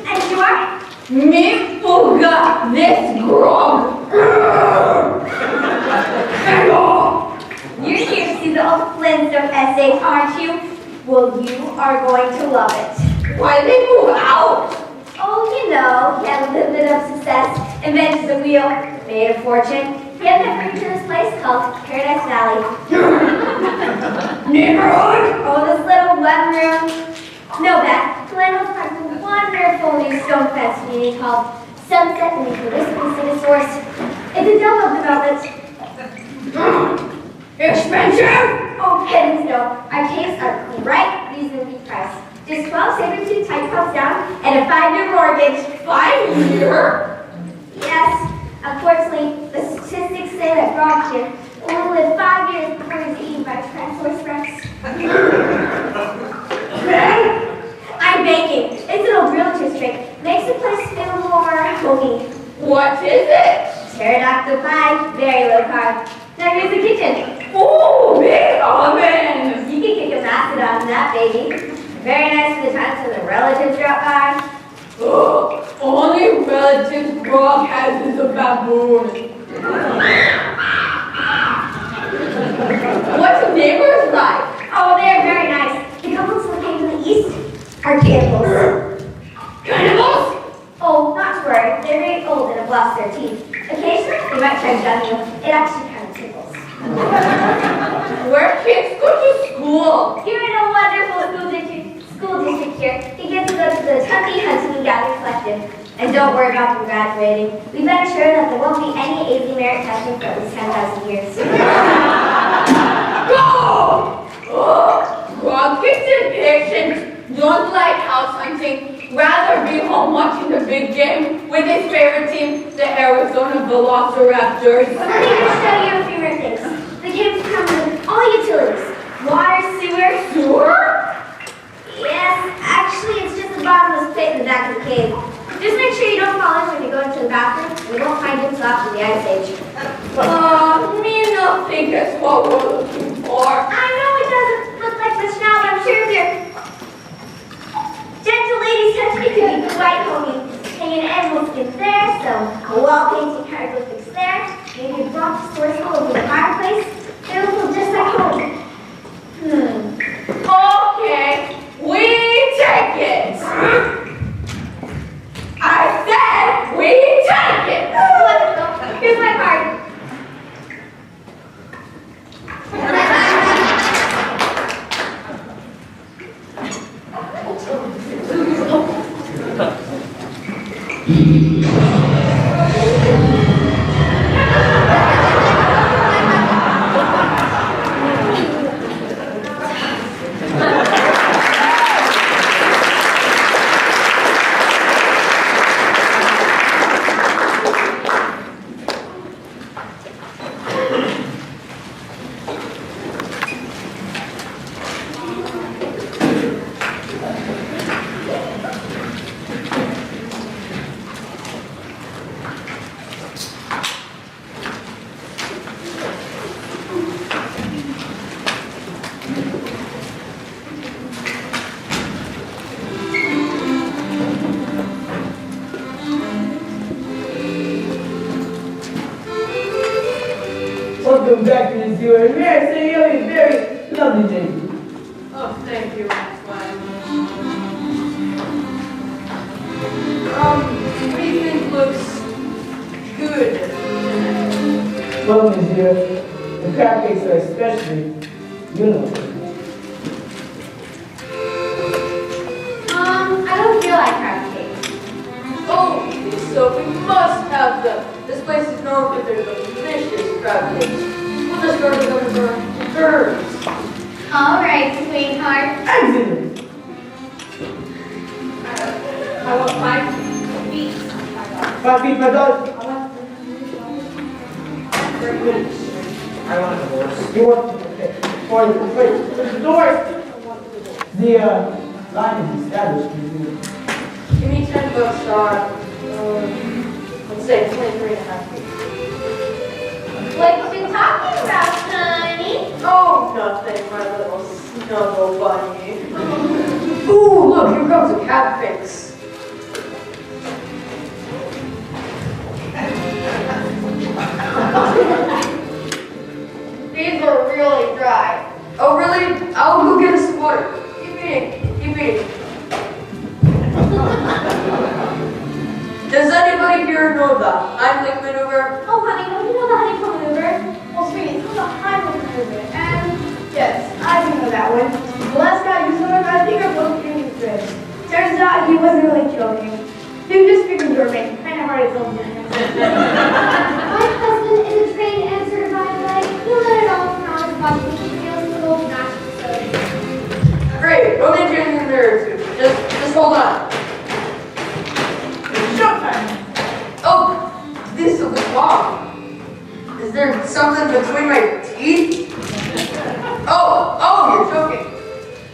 C: And you are?
K: Me forgot this grog.
C: You're here to see the old Flintstone essay, aren't you? Well, you are going to love it.
K: Why did they move out?
C: Oh, you know, he had a little bit of success, invented the wheel, made a fortune. He had to bring to this place called Paradise Valley.
K: Neighborhood?
C: Oh, this little web room. No, Beth, Glenn was part of a wonderful new stone fence community called Sunset and the Whispering City Source. It's a double development.
K: Expensive?
C: Oh, heavens no. Our caves are quite reasonably priced. Just 12 saber-tooth tight cups down and a 5-year mortgage.
K: 5 year?
C: Yes. Unfortunately, the statistics say that Frog here only lived 5 years before he was eaten by Tyrannosaurus Rex. I'm baking. It's an old realtor's trick. Makes the place feel more homey.
K: What is it?
C: Pterodactyl pie, very low carb. Now here's the kitchen.
K: Oh, big oven!
C: You can kick a mastodon in that baby. Very nice for the times when the relatives drop by.
K: Oh, only relatives Grog has is a baboon. What's the neighbors like?
C: Oh, they're very nice. The couples who came to the east are cannibals.
K: Cannibals?
C: Oh, not to worry. They're very old and have lost their teeth. Occasionally, they might try to gun you. It actually kind of tickles.
K: Where kids go to school?
C: You're in a wonderful school district here. It gets happy hunting gathering collective. And don't worry about them graduating. We've been assured that there won't be any AZ merit testing for at least 10,000 years.
F: Go! Rockets and patients don't like house hunting. Rather be home watching the big game with his favorite team, the Arizona Velociraptors.
C: Let me just show you a few more things. The campus comes with all utilities. Water, sewer.
F: Sewer?
C: Yes, actually it's just the bottomless pit in the back of the cave. Just make sure you don't fall in when you go into the bathroom, and you won't find it until after the ice age.
F: Me not think that's what we're looking for.
C: I know it doesn't look like much now, but I'm sure if your gentle lady's touch me could be quite homey. Hanging animal skins there, some wall painting hieroglyphics there, maybe a bronze source hole over the fireplace. It'll feel just like home.
F: Okay, we take it. I said we take it.
C: Wonderful. Here's my card.
D: Welcome back to the zoo, and may I say you have a very lovely day.
F: Oh, thank you, Wax. What do you think looks good tonight?
D: Well, monsieur, the crab cakes are especially,
C: I don't feel like crab cakes.
F: Oh, so we must have them. This place is known for their delicious crab cakes. We'll just go to them for birds.
C: All right, sweetheart.
D: Excellent.
F: I want 5 feet.
D: 5 feet, my dog.
L: I want a horse.
D: You want, okay. Wait, the doors. The line is established.
F: Give me $10 on, let's say 23.5 feet.
C: What you talking about, honey?
F: Oh, nothing, my little snuggle bunny. Ooh, look, here comes a cat fix. These are really dry. Oh, really? I'll go get us some water. Keep eating. Keep eating. Does anybody here know the Heimlich maneuver?
C: Oh, honey, don't you know the honeycomb maneuver? Well, sweetie, it's called the Heimlich maneuver. And yes, I do know that one. The last guy you saw, I think I broke his ribs. Turns out he wasn't really joking. He was just speaking German. I never already told you. My husband is a trained and certified leg. He'll let it all come out of his body when he feels a little natural.
F: Great, don't need you in the mirror too. Just hold on.
D: Showtime.
F: Oh, this is wrong. Is there something between my teeth? Oh, you're joking.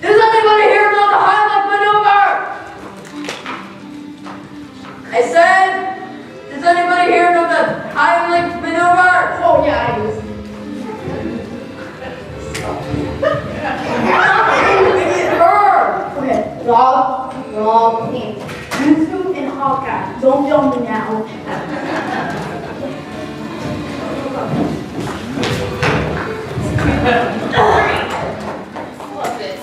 F: Does anybody here know the Heimlich maneuver? I said, does anybody here know the Heimlich maneuver?
J: Oh, yeah, I do. Okay, Rob, please. YouTube and Hawkeye. Don't film me now.
E: Love this.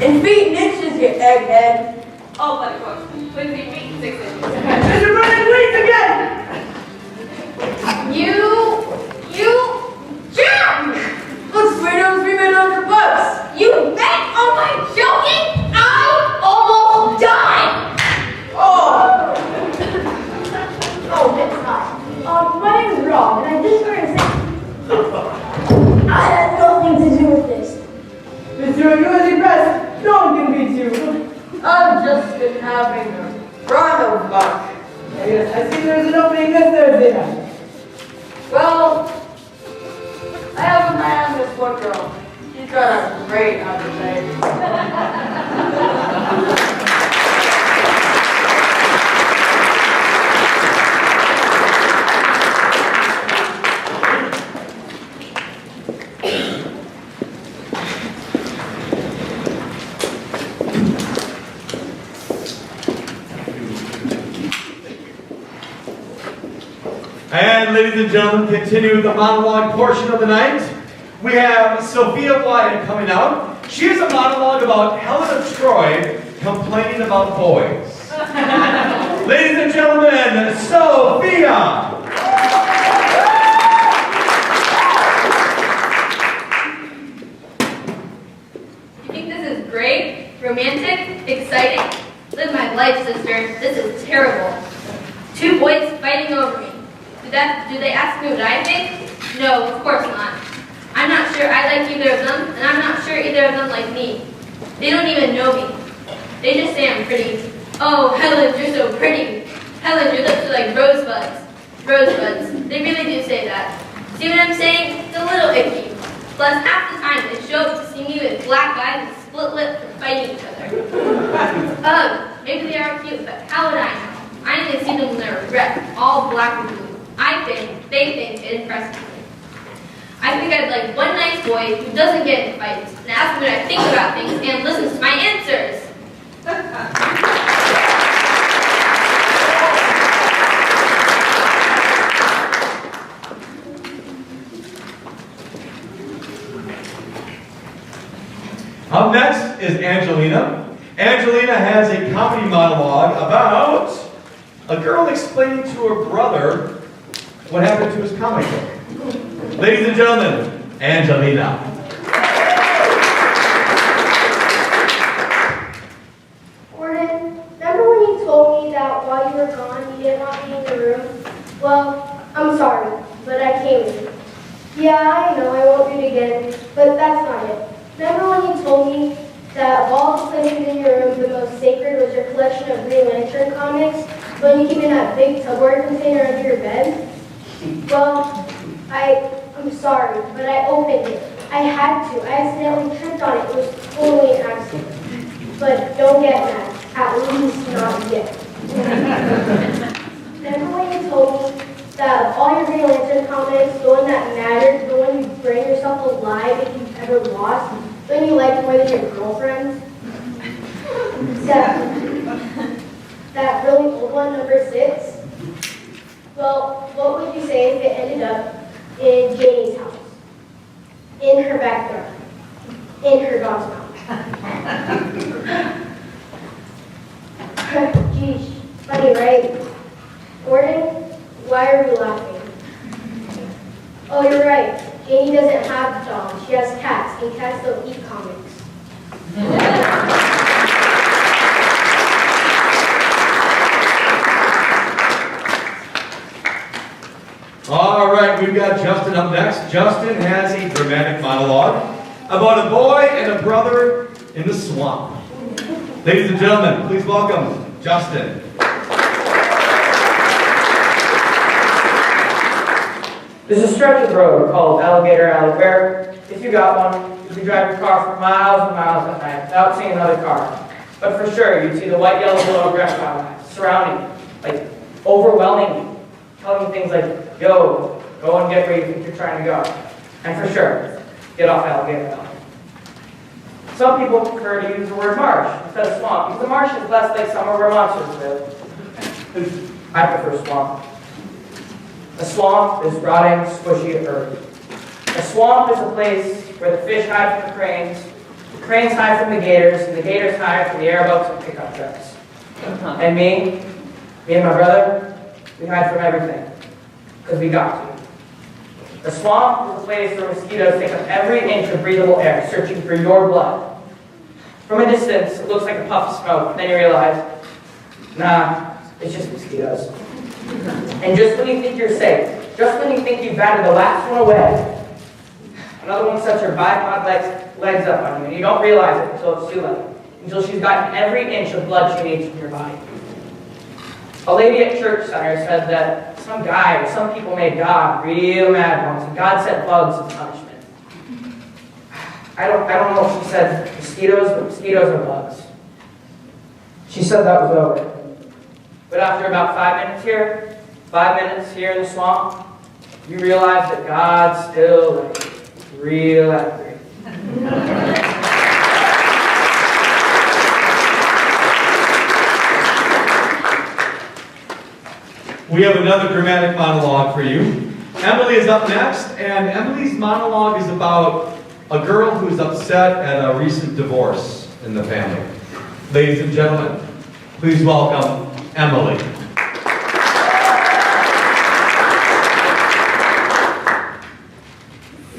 F: In feet and inches, you egghead.
E: Oh, but of course. 20 feet, 6 inches.
D: And you're running leads again.
E: You jump!
F: Look,
J: frog, and I just heard him say, I had nothing to do with this.
D: Monsieur, you was impressed. No one can beat you.
K: I've just been having a run of luck.
D: Yes, I see there's an opening this Thursday night.
K: Well, I have a man, this one girl. She's got a great appetite.
B: And ladies and gentlemen, continue with the monologue portion of the night. We have Sophia Wyatt coming out. She has a monologue about Helen of Troy complaining about boys. Ladies and gentlemen, Sophia!
F: You think this is great? Romantic? Exciting? Live my life, sister. This is terrible. Two boys fighting over me. Do they ask me what I think? No, of course not. I'm not sure I like either of them, and I'm not sure either of them like me. They don't even know me. They just say I'm pretty. Oh, Helen, you're so pretty. Helen, your lips are like rosebuds. Rosebuds. They really do say that. See what I'm saying? It's a little icky. Plus, half the time they show up to see me with black eyes and split lips from fighting each other. Ugh, maybe they are cute, but how would I know? I only see them when they're red, all black and blue. They think it impresses me. I think I'd like one nice boy who doesn't get in fights and asks me what I think about things and listens to my answers.
B: Up next is Angelina. Angelina has a comedy monologue about a girl explaining to her brother what happened to his comic book. Ladies and gentlemen, Angelina.
J: Gordon, remember when you told me that while you were gone, you didn't want me in the room? Well, I'm sorry, but I came in. Yeah, I know, I won't do it again, but that's not it. Remember when you told me that of all the places in your room, the most sacred was your collection of Green Lantern comics, when you keep in that big Tupperware container under your bed? Well, I'm sorry, but I opened it. I had to. I accidentally tripped on it. It was totally an accident. But don't get mad. At least not yet. Remember when you told me that of all your Green Lantern comics, the one that mattered, the one you bring yourself alive if you've ever lost, the one you liked more than your girlfriends? That really old one, number 6? Well, what would you say if it ended up in Janie's house? In her backyard? In her dog's mouth? Geesh, funny, right? Gordon, why are we laughing? Oh, you're right. Janie doesn't have dogs. She has cats, and cats don't eat comics.
B: All right, we've got Justin up next. Justin has a dramatic monologue about a boy and a brother in the swamp. Ladies and gentlemen, please welcome Justin.
L: There's a stretch of road called Alligator Alley where, if you got one, you could drive your car for miles and miles at night without seeing another car. But for sure, you'd see the white, yellow, blue reptile surrounding you, like overwhelming you, telling you things like, yo, go and get where you think you're trying to go. And for sure, get off Alligator Alley. Some people prefer to use the word marsh instead of swamp, because the marsh is less like somewhere where monsters live. I prefer swamp. A swamp is rotting, squishy earth. A swamp is a place where the fish hide from the cranes hide from the gators, and the gators hide from the airboats and pickup trucks. And me and my brother, we hide from everything, because we got to. A swamp is a place where mosquitoes take up every inch of breathable air, searching for your blood. From a distance, it looks like a puff of smoke, then you realize, nah, it's just mosquitoes. And just when you think you're safe, Just when you think you've batted the last one away, another one sets her bipod legs up on you, and you don't realize it until it's too late, until she's gotten every inch of blood she needs from your body. A lady at church center said that some guy or some people made God real mad once, and God sent bugs as punishment. I don't know if she said mosquitoes, but mosquitoes are bugs. She said that was over. But after about 5 minutes here, 5 minutes here in the swamp, you realize that God's still real angry.
B: We have another dramatic monologue for you. Emily is up next, and Emily's monologue is about a girl who is upset at a recent divorce in the family. Ladies and gentlemen, please welcome Emily.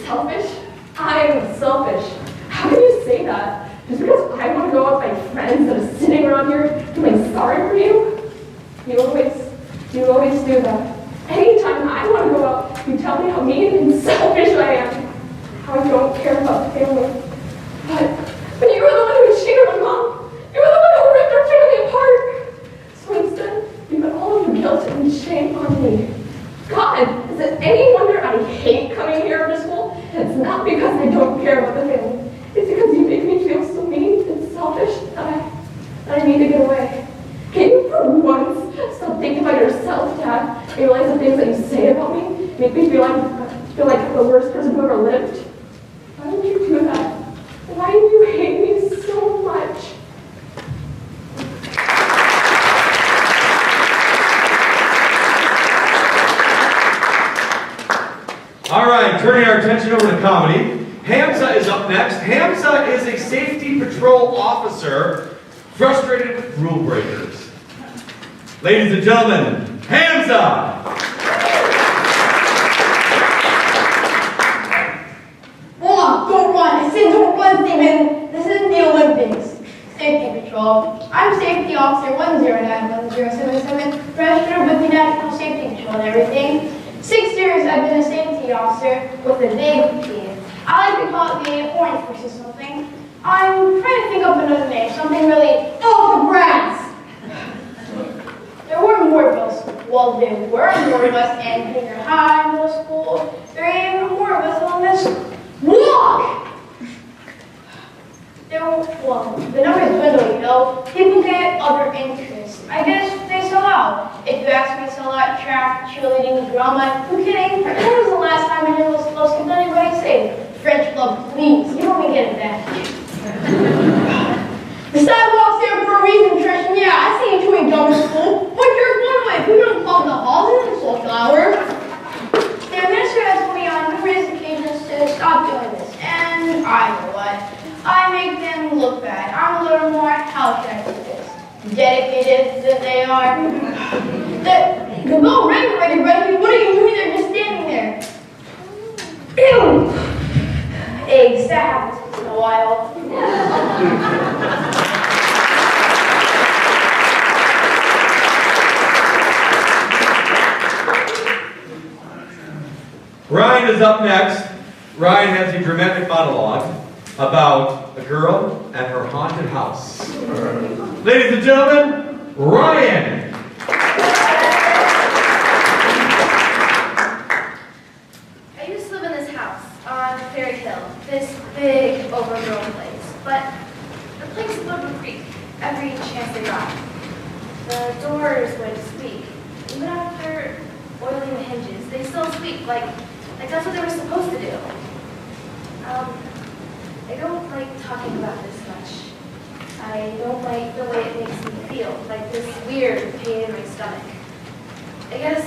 J: Selfish? I'm selfish. How can you say that? Just because I want to go out with my friends that are sitting around here feeling sorry for you? You always do that. Anytime I want to go out, you tell me how mean and selfish I am. How I don't care about family. But you were the one who cheated on Mom. You were the one who ripped our family apart. So instead, you put all of your guilt and shame on me. God, is it any wonder I hate coming here to school? It's not because I don't care about the family. It's because you make me feel so mean and selfish that I need to get away. Can you for once stop thinking about yourself, Dad, and realize the things that you say about me make me feel like I'm the worst person who ever lived? Why would you do that? Why do you hate me so much?
B: All right, turning our attention over to comedy. Hamza is up next. Hamza is a safety patrol officer frustrated with rule breakers. Ladies and gentlemen, Hamza!
J: Hold on, don't run. I said don't run, Steven. This isn't the Olympics. Safety Patrol. I'm Safety Officer 1091077, registered with the National Safety Patrol and everything. 6 years I've been a safety officer with a big team. I like to call it the Orange Force or something. I'm trying to think of another name, something really off the grass. There were more of us. Well, there were more of us in junior high, middle school. There are even more of us on this walk. Well, the number is dwindling, though. People get other interests. I guess they sell out. If you ask me, sell out track, cheerleading, drama. Who kidding? When was the last time I heard those clubs? Can anybody say French club, please? You don't even get it back. The sidewalk's there for a reason, Trish. And yeah, I see you chewing gum in school. What's yours one way? Who don't call the halls in the social hour? The administrator has told me on numerous occasions to stop doing this. And I know what. I make them look bad. I'm a little more, how can I put this? Dedicated than they are. The bell rang already, Reggie. What are you doing there just standing there? Ew! Eggs, that happens once in a while.
B: Ryan is up next. Ryan has a dramatic monologue about a girl and her haunted house. Ladies and gentlemen, Ryan!
M: I used to live in this house on Fairy Hill, this big, overgrown place. But the place would creak every chance they got. The doors would squeak. Even after oiling the hinges, they still squeak like that's what they were supposed to do. I don't like talking about this much. I don't like the way it makes me feel, like this weird pain in my stomach. I guess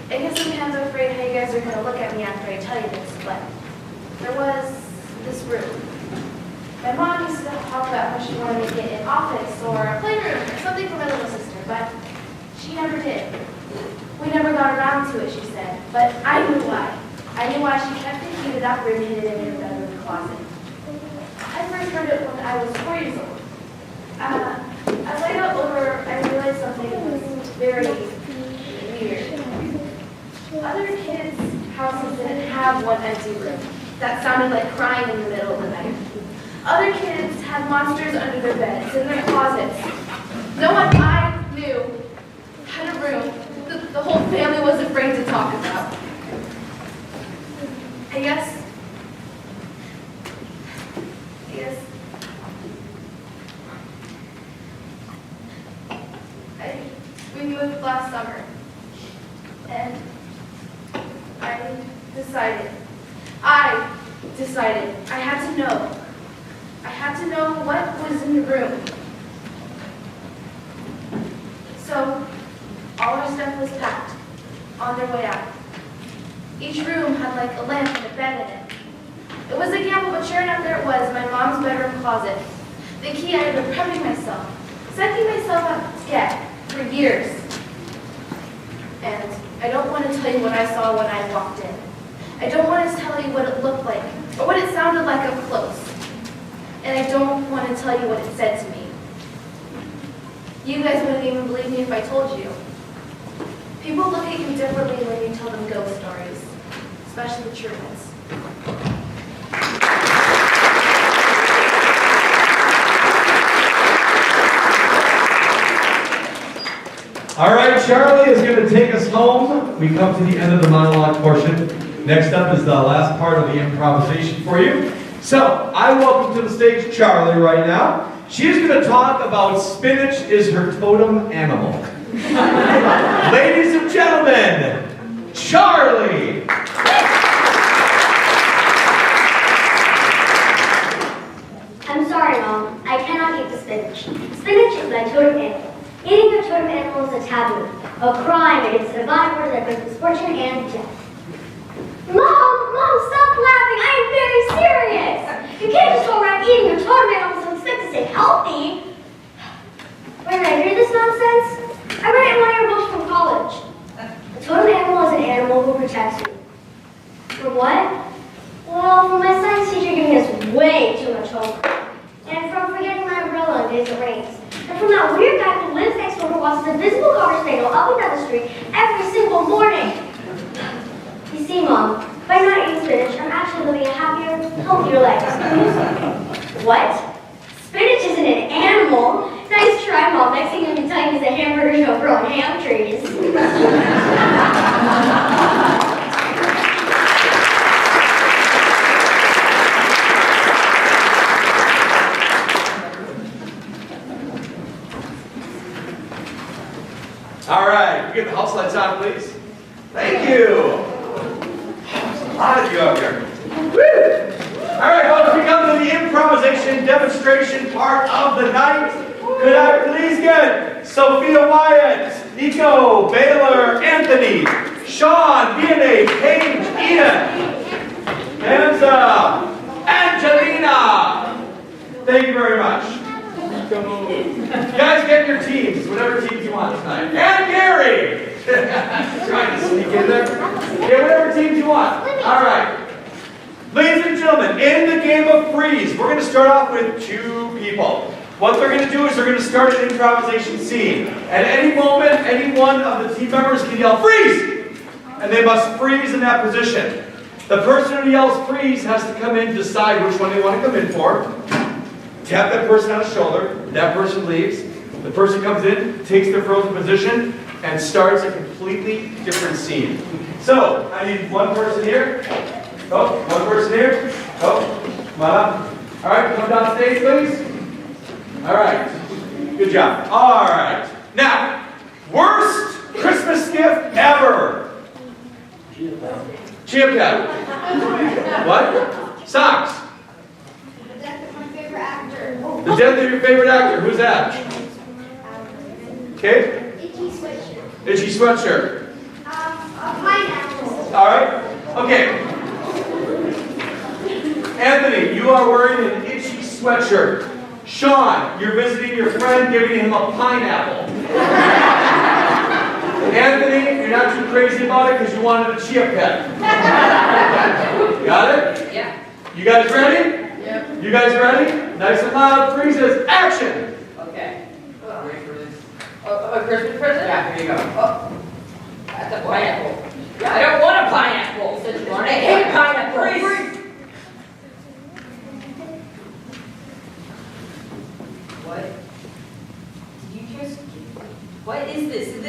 M: sometimes I'm afraid how you guys are gonna look at me after I tell you this, but there was this room. My mom used to talk about how she wanted to get an office or a playroom or something for my little sister, but she never did. We never got around to it, she said, but I knew why. I knew why she kept the key to that room hidden in her bedroom closet. I first heard it when I was 4 years old. As I got older, I realized something was very weird. Other kids' houses didn't have one empty room that sounded like crying in the middle of the night. Other kids had monsters under their beds, in their closets. No one I knew had a room that the whole family was afraid to talk about. I guess we moved last summer, and I decided I had to know. I had to know what was in the room. So all our stuff was packed on their way out. Each room had like a lamp and a bed in it. It was a gamble, but sure enough, there it was, my mom's bedroom closet. The key I had been prepping myself, setting myself up to get for years. And I don't want to tell you what I saw when I walked in. I don't want to tell you what it looked like or what it sounded like up close. And I don't want to tell you what it said to me. You guys wouldn't even believe me if I told you. People look at you differently when you tell them ghost stories, especially the true ones.
B: All right, Charlie is going to take us home. We come to the end of the monologue portion. Next up is the last part of the improvisation for you. So, I welcome to the stage Charlie right now. She is going to talk about spinach is her totem animal. Ladies and gentlemen, Charlie!
C: I'm sorry, Mom. I cannot eat the spinach. Spinach is my totem animal. Eating your totem animal is a taboo, a crime against the divine order that brings misfortune and death. Mom, stop laughing. I am very serious. You can't just go around eating your totem animals and expect to stay healthy. Where did I hear this nonsense? I read it in one of your books from college. A totem animal is an animal who protects you. For what? Well, from my science teacher giving us way too much homework. And from forgetting my umbrella on days it rains. And from that weird guy who lives next door who watches the visible garbage panel up and down the street every single morning. You see, Mom, by not eating spinach, I'm actually living a happier, healthier life. What? Spinach isn't an animal. Nice try, Mom. Next thing I'm going to tell you is a hamburger show growing ham trees.
B: All right, we get the house lights on, please. Thank you. There's a lot of you out here. Woo! All right, folks, we come to the improvisation demonstration part of the night. Could I please get Sophia Wyatt, Nico, Baylor, Anthony, Sean, B&A, Paige, Ian, Hamza, Angelina. Thank you very much. You guys get your teams, whatever teams you want tonight. And Gary! Trying to sneak in there. Yeah, whatever teams you want. All right. Ladies and gentlemen, in the game of freeze, we're going to start off with two people. What they're going to do is they're going to start an improvisation scene. At any moment, any one of the team members can yell, freeze! And they must freeze in that position. The person who yells freeze has to come in, decide which one they want to come in for. Tap that person on the shoulder, that person leaves. The person comes in, takes their frozen position, and starts a completely different scene. So, I need one person here. Oh, one person here. Oh, come on up. All right, come down stage, please. All right, good job. All right, now, worst Christmas gift ever. Chia Pet. What? Socks.
M: The death of my favorite actor.
B: The death of your favorite actor. Who's that? Okay.
M: Itchy sweatshirt.
B: Itchy sweatshirt.
M: A pineapple.
B: All right. Okay. Anthony, you are wearing an itchy sweatshirt. Sean, you're visiting your friend, giving him a pineapple. Anthony, you're not too crazy about it because you wanted a Chia Pet. Got it?
K: Yeah.
B: You guys ready?
K: Yeah.
B: You guys ready? Nice and loud. Freezes. Action.
G: Okay. Ready for this? A Christmas present? Yeah, here you go. Oh, that's a pineapple.
I: I don't want a pineapple, said Ron. I hate pineapples.
K: What? Did you just... What is this? Is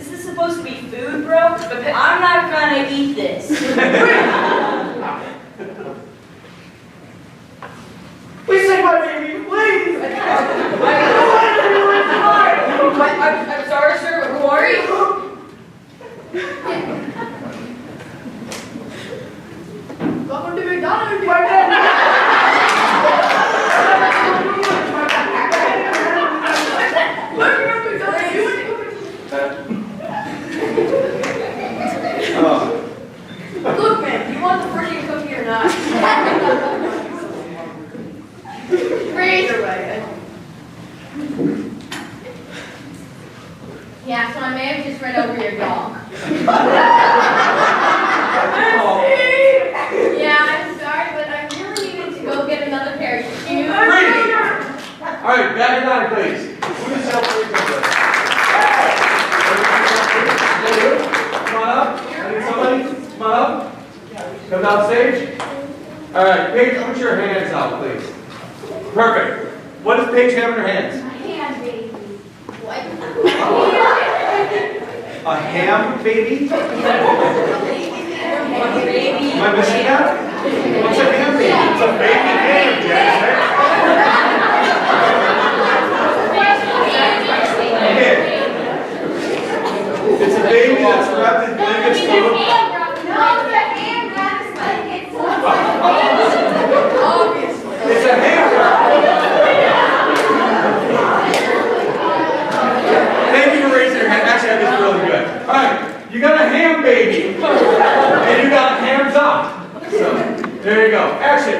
K: this supposed to be food, bro? I'm not gonna eat this.
B: Please say my baby, please!
K: I'm sorry, sir, but who are you?
J: Welcome to McDonald's.
F: Look, man, you want the freaking cookie or not?
J: Freeze.
E: Yeah, so I may have just run over your dog. Yeah, I'm sorry, but I really needed to go get another pair of shoes.
B: All right, back in line, please. Move yourself to the Come on up. I need somebody. Come on up. Come down stage. All right, Paige, put your hands out, please. Perfect. What does Paige have in her hands?
J: My hand, baby.
E: What?
B: A ham baby? Am I missing that? What's a ham baby? It's a baby ham, Jack. Okay. It's a baby that's wrapped in blankets full of...
C: No, the hand grabs blankets.
F: Obviously.
B: It's a ham wrap. Thank you for raising your hand. Actually, that is really good. All right, you got a ham baby, and you got hams up. So, there you go. Action.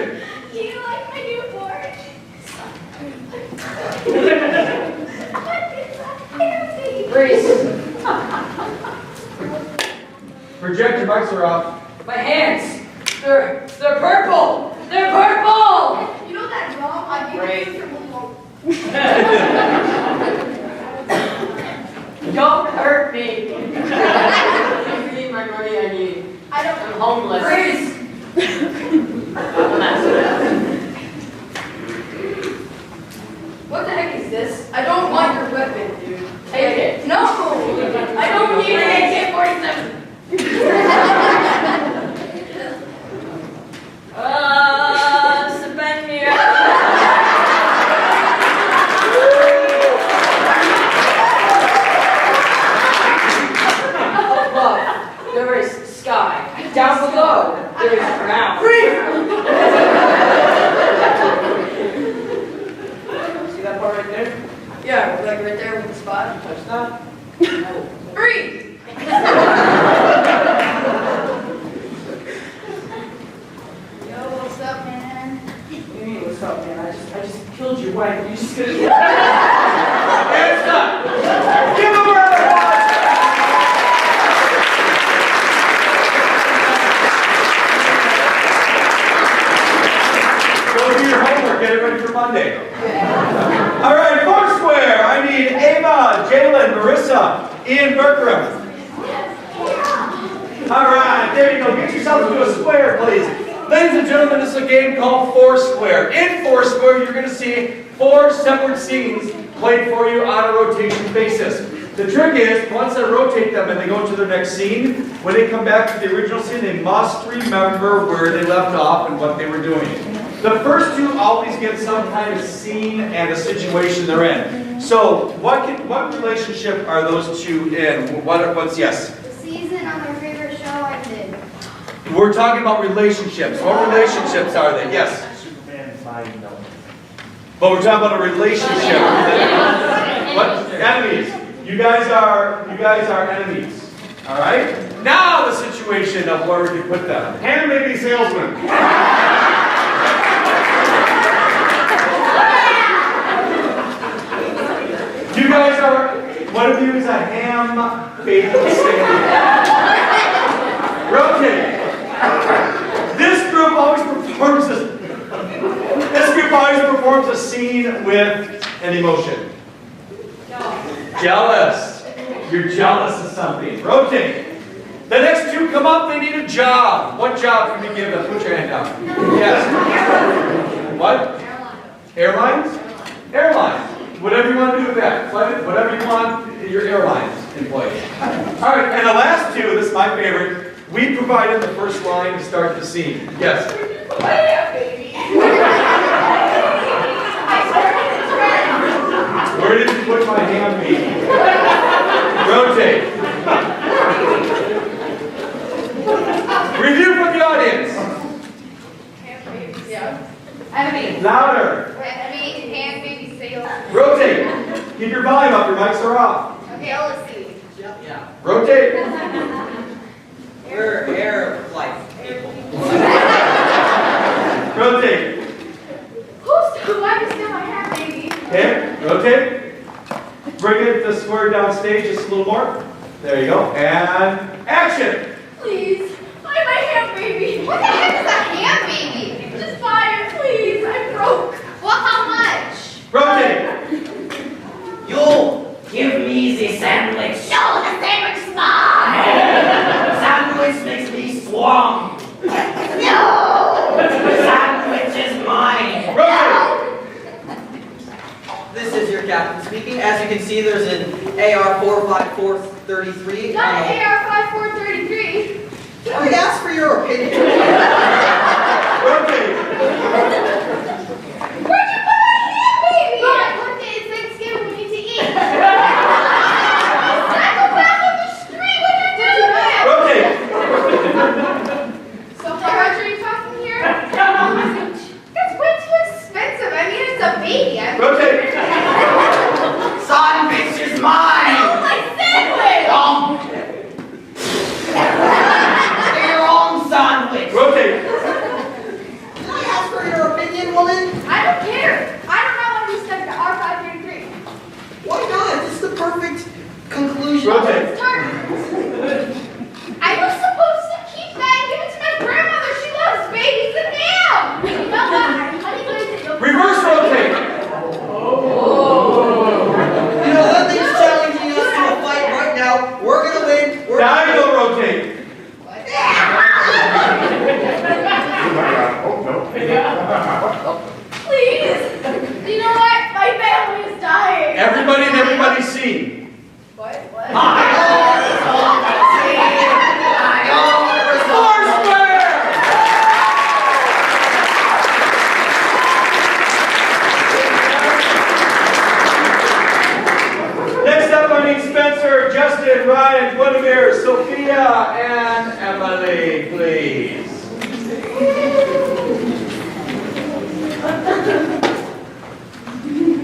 C: Do you like my new board?
K: Freeze.
B: Project your mics are off.
K: My hands. They're purple. They're purple.
J: You know that drum I gave
K: Great.
J: you from
K: Don't hurt me. Give me my money I need. I'm homeless. Freeze.
F: What the heck is this? I don't want your weapon, dude.
K: Take it.
F: No! I don't need an AK-47.
K: Spend me Above, there is sky. Down below, there is ground.
B: See that part right there?
F: Yeah, like right there with the spot.
B: Touch that.
F: Freeze!
J: Yo, what's up, man?
L: What's up, man? I just killed your wife. You just gonna...
B: Hands up. Give them a round of applause. Go do your homework. Get it ready for Monday. All right, Foursquare. I need Ava, Jalen, Marissa, Ian Bertram. All right, there you go. Get yourself into a square, please. Ladies and gentlemen, this is a game called Foursquare. In Foursquare, you're going to see 4 separate scenes played for you on a rotation basis. The trick is, once I rotate them and they go to their next scene, when they come back to the original scene, they must remember where they left off and what they were doing. The first 2 always get some kind of scene and a situation they're in. So, what relationship are those 2 in? What's yes?
J: The season on my favorite show I did.
B: We're talking about relationships. What relationships are they? Yes.
L: Superman and Biden, no.
B: But we're talking about a relationship. What? Enemies. You guys are enemies. All right? Now the situation of where we can put them. Hand maybe salesman. You guys are, one of you is a ham baby salesman. Rotate. This group always performs a scene with an emotion. Jealous. You're jealous of something. Rotate. The next 2 come come up, they need a job. What job can we give them? Put your hand down. Yes. What? Airlines? Airlines. Whatever you want to do with that. Whatever you want, your airlines employee. All right, and the last two, this is my favorite. We provided the first line to start the scene. Yes. Where did you put my hand, baby? Rotate. Review from the audience. Louder.
M: Hand baby sales.
B: Rotate. Keep your volume up. Your mics are off.
M: Okay, let's see.
H: Yeah.
B: Rotate.
H: We're air flight people.
B: Rotate.
M: Who's who? I just got my hand baby.
B: Okay. Rotate. Bring it the square down stage just a little more. There you go. And action.
M: Please, buy my hand baby. What the heck is a hand baby? Just buy it, please. I'm broke. Well, how much?
B: Rotate.
L: You give me the sandwich.
M: No, the sandwich is mine.
L: Sandwich makes me strong.
M: No.
L: Sandwich is mine.
B: Rotate.
H: This is your captain speaking. As you can see, there's an AR-45433.
M: Not AR-5433.
H: I asked for your opinion.
B: Rotate.
M: Where'd you put my hand baby? Look, one day it's Thanksgiving. We need to eat. I go back on the street when you're doing it.
B: Rotate.
M: So how much are you talking here? That's way too expensive. I mean, it's a baby.
B: Rotate.
L: Sandwich is mine.
M: Oh, my sandwich!
L: Your own sandwich.
B: Rotate.
H: Can I ask for your opinion, woman?
M: I don't care. I don't know when we stuck to R533.
H: Why not? It's the perfect conclusion.
B: Rotate.
M: I was supposed to keep that and give it to my grandmother. She loves babies and ham. You know what?
B: Reverse rotate.
H: You know, nothing's challenging us to a fight right now. We're gonna win. We're
B: Diagonal rotate.
M: Please. You know what? My family is dying.
B: Everybody and everybody see.
M: What?
B: Foursquare! Next up, I need Spencer, Justin, Ryan, Guinevere, Sophia, and Emily, please.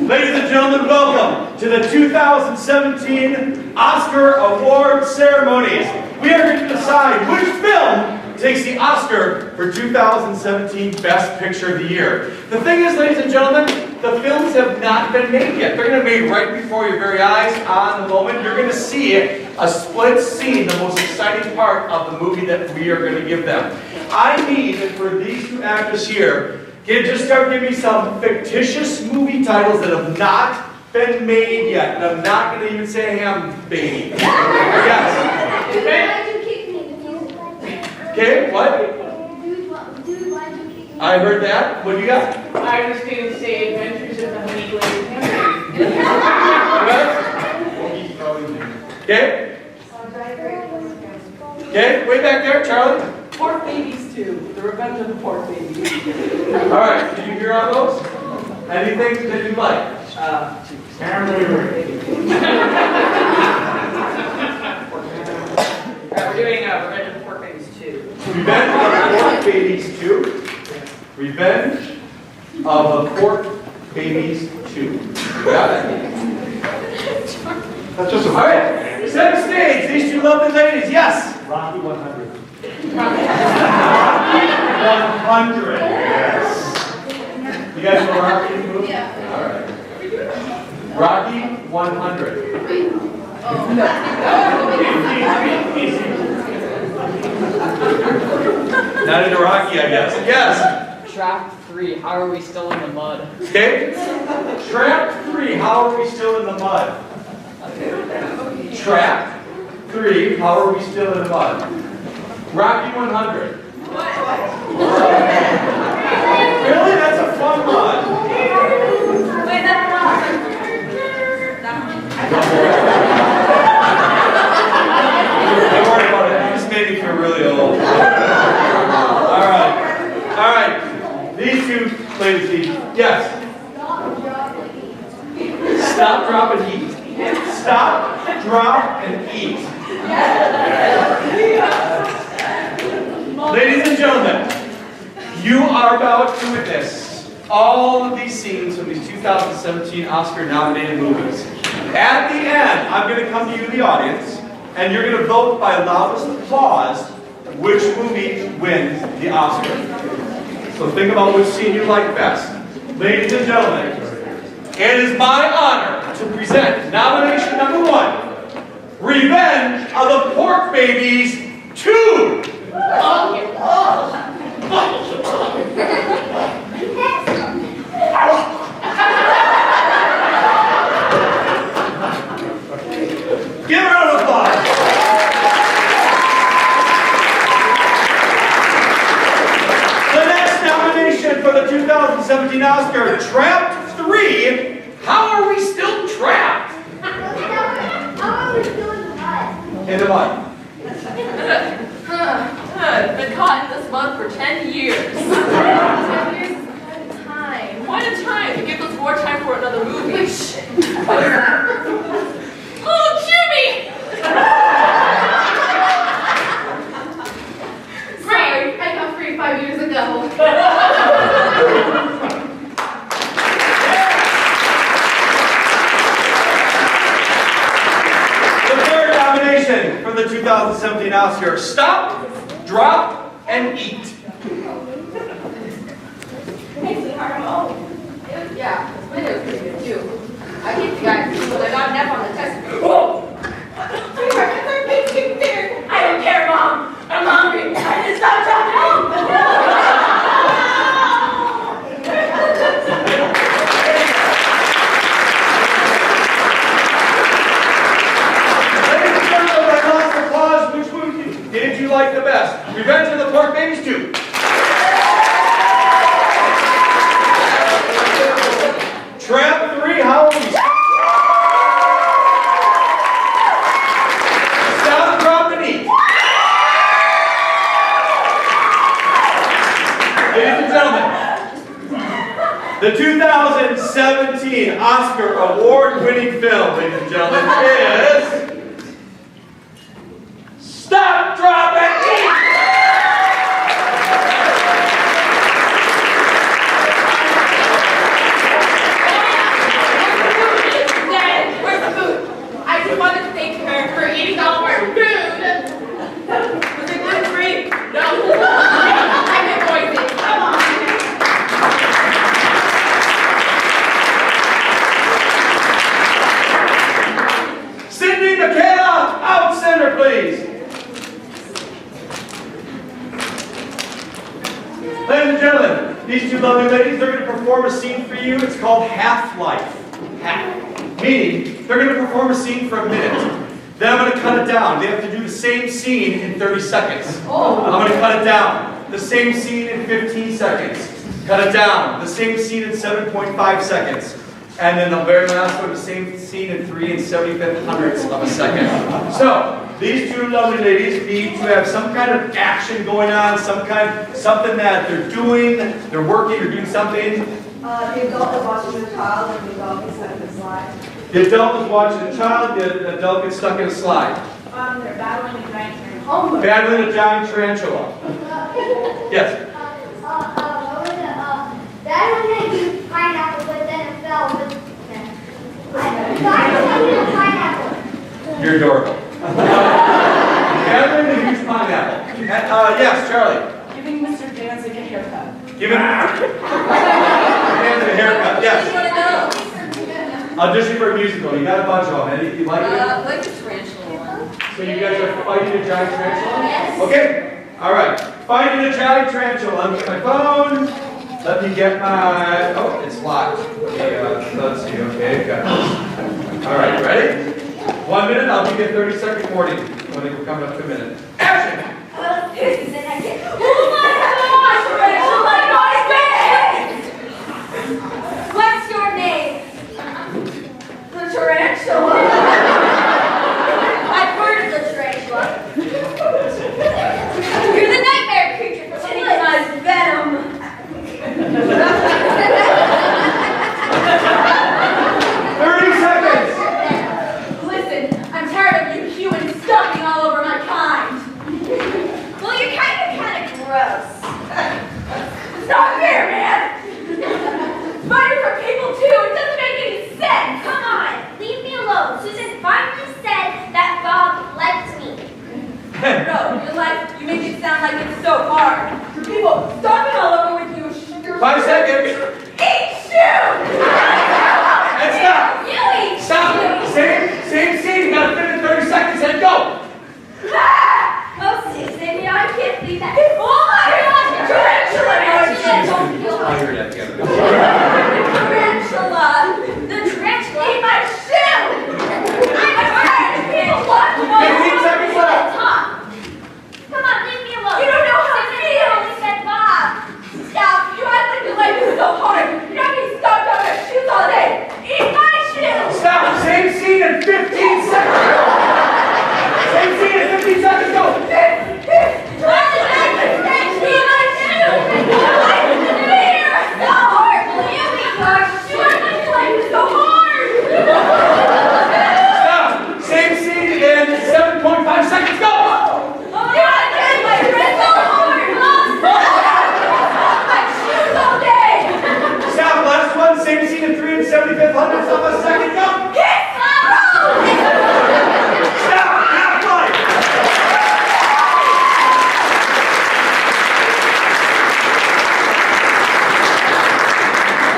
B: Ladies and gentlemen, welcome to the 2017 Oscar Award ceremonies. We are going to decide which film takes the Oscar for 2017 Best Picture of the Year. The thing is, ladies and gentlemen, the films have not been made yet. They're going to be made right before your very eyes on the moment. You're going to see a split scene, the most exciting part of the movie that we are going to give them. I need for these two actors here, just start giving me some fictitious movie titles that have not been made yet. And I'm not going to even say ham baby. Yes. Okay, what? I heard that. What do you got?
L: I was going to say Adventures in the Honey Glazed
B: Okay? Okay, way back there, Charlie.
D: Pork Babies 2. The Revenge of the Pork Babies.
B: All right, did you hear on those? Anything that you like?
L: We're doing Revenge of the Pork Babies 2.
B: Revenge of the Pork Babies 2. Revenge of the Pork Babies 2. Got it?
A: That's just a
B: All right, center stage. These two lovely ladies. Yes.
A: Rocky 100.
B: 100. Yes. You guys know Rocky movie?
M: Yeah.
B: All right. Rocky 100. Not into Rocky, I guess. Yes.
L: Trap 3. How are we still in the mud?
B: Okay. Trap 3. How are we still in the mud? Trap 3. How are we still in the mud? Rocky 100. Really? That's a fun one.
F: Wait, that's not.
B: Don't worry about it. You just made me feel really old. All right. These two ladies eat. Yes. Stop, drop, and eat. Stop, drop, and eat. Ladies and gentlemen, you are about to witness all of these scenes from these 2017 Oscar-nominated movies. At the end, I'm going to come to you, the audience, and you're going to vote by loudest applause which movie wins the Oscar. So think about which scene you like best. Ladies and gentlemen, it is my honor to present nomination number 1, Revenge of the Pork Babies 2. Give her a round of applause. The next nomination for the 2017 Oscar, Trapped 3. How are we still trapped? In the mud.
F: Been caught in this mud for 10 years. 10 years is quite a time. Quite a time to give us more time for another movie. Oh, Jimmy!
J: Sorry, I got free 5 years ago.
B: For the 2017 Oscar, Stop, Drop, and Eat.
F: Hey, sweetheart, I'm home. Yeah, this video is pretty good too. I keep you guys because I got an F on the test. Whoa! Sweetheart, it's our big dinner. I don't care, Mom. I'm hungry. I just stopped talking.
B: Did you like the best? Revenge of the Pork Babies 2. Trap 3, how are we? Stop, drop, and eat. Ladies and gentlemen, the 2017 Oscar award-winning film, ladies and gentlemen, is Stop, Drop, and Eat!
F: Dad, where's the food? I just wanted to thank her for eating all of our food. Was it gluten-free? No. I can voice it. Come on.
B: Sydney Michaela, out center, please. Ladies and gentlemen, these two lovely ladies, they're going to perform a scene for you. It's called Half-Life. Half. Meaning, they're going to perform a scene for a minute. Then I'm going to cut it down. They have to do the same scene in 30 seconds. I'm going to cut it down. The same scene in 15 seconds. Cut it down. The same scene in 7.5 seconds. And then the very last one, the same scene in 3 and 75 hundredths of a second. So, these two lovely ladies need to have some kind of action going on, something that they're doing, they're working, or doing something.
F: The adult is watching the child and the adult gets stuck in a slide.
B: The adult is watching a child, the adult gets stuck in a slide.
F: They're battling a giant tarantula.
B: Battling a giant tarantula. Yes?
C: That one had used pineapple, but then it fell with pineapple.
B: You're adorable. Gathering a huge pineapple. Yes, Charlie.
F: Giving Mr. Danzig a haircut.
B: Giving Danzig a haircut. Yes. Audition for a musical. You got a bunch of them. Any you like it?
F: Like the tarantula one.
B: So you guys are fighting a giant tarantula?
F: Yes.
B: Okay. All right. Fighting a giant tarantula. Let me get my phone. Let me get my. Oh, it's locked. Okay, let's see. Okay, got it. All right, ready? 1 minute. I'll give you a 30-second warning when it comes up to a minute. Action!
F: kisses and I get, oh my gosh, Rachel, my gosh, what's your name? The tarantula. I've heard of the tarantula. You're the nightmare creature from Anytime's Venom.
B: 30 seconds!
F: Listen, I'm tired of you hewing stuffing all over my kind. Well, you're kind of gross. It's not fair, man. Fighting for people too, it doesn't make any sense.
C: Come on, leave me alone. Susan finally said that Bob liked me.
F: No, your life, you make it sound like it's so hard. For people stomping all over with you.
B: 5 seconds!
F: Eat shoe!
B: And stop!
F: You eat
B: Stop!
F: shoe!
B: Same scene, you gotta fit in 30 seconds and go!
F: Ah! Oh, Susan, I can't believe that. Oh my gosh, tarantula!
B: Tired at the end of this.
F: Tarantula! The tarantula ate my shoe! I'm tired of people watching all
B: 15 seconds left.
C: Come on, leave me alone.
F: You don't know how it
C: Susan
F: feels.
C: only said Bob.
F: Stop! You act like your life is so hard. You're not being stomped on your shoes all day. Eat my shoes!
B: Stop! Same scene in 15 seconds! Same scene in 15 seconds, go! Stop! Same scene in 7.5 seconds, go! Stop! Last one, same scene in 3 and 75 hundredths of a second, go! Stop! Half life!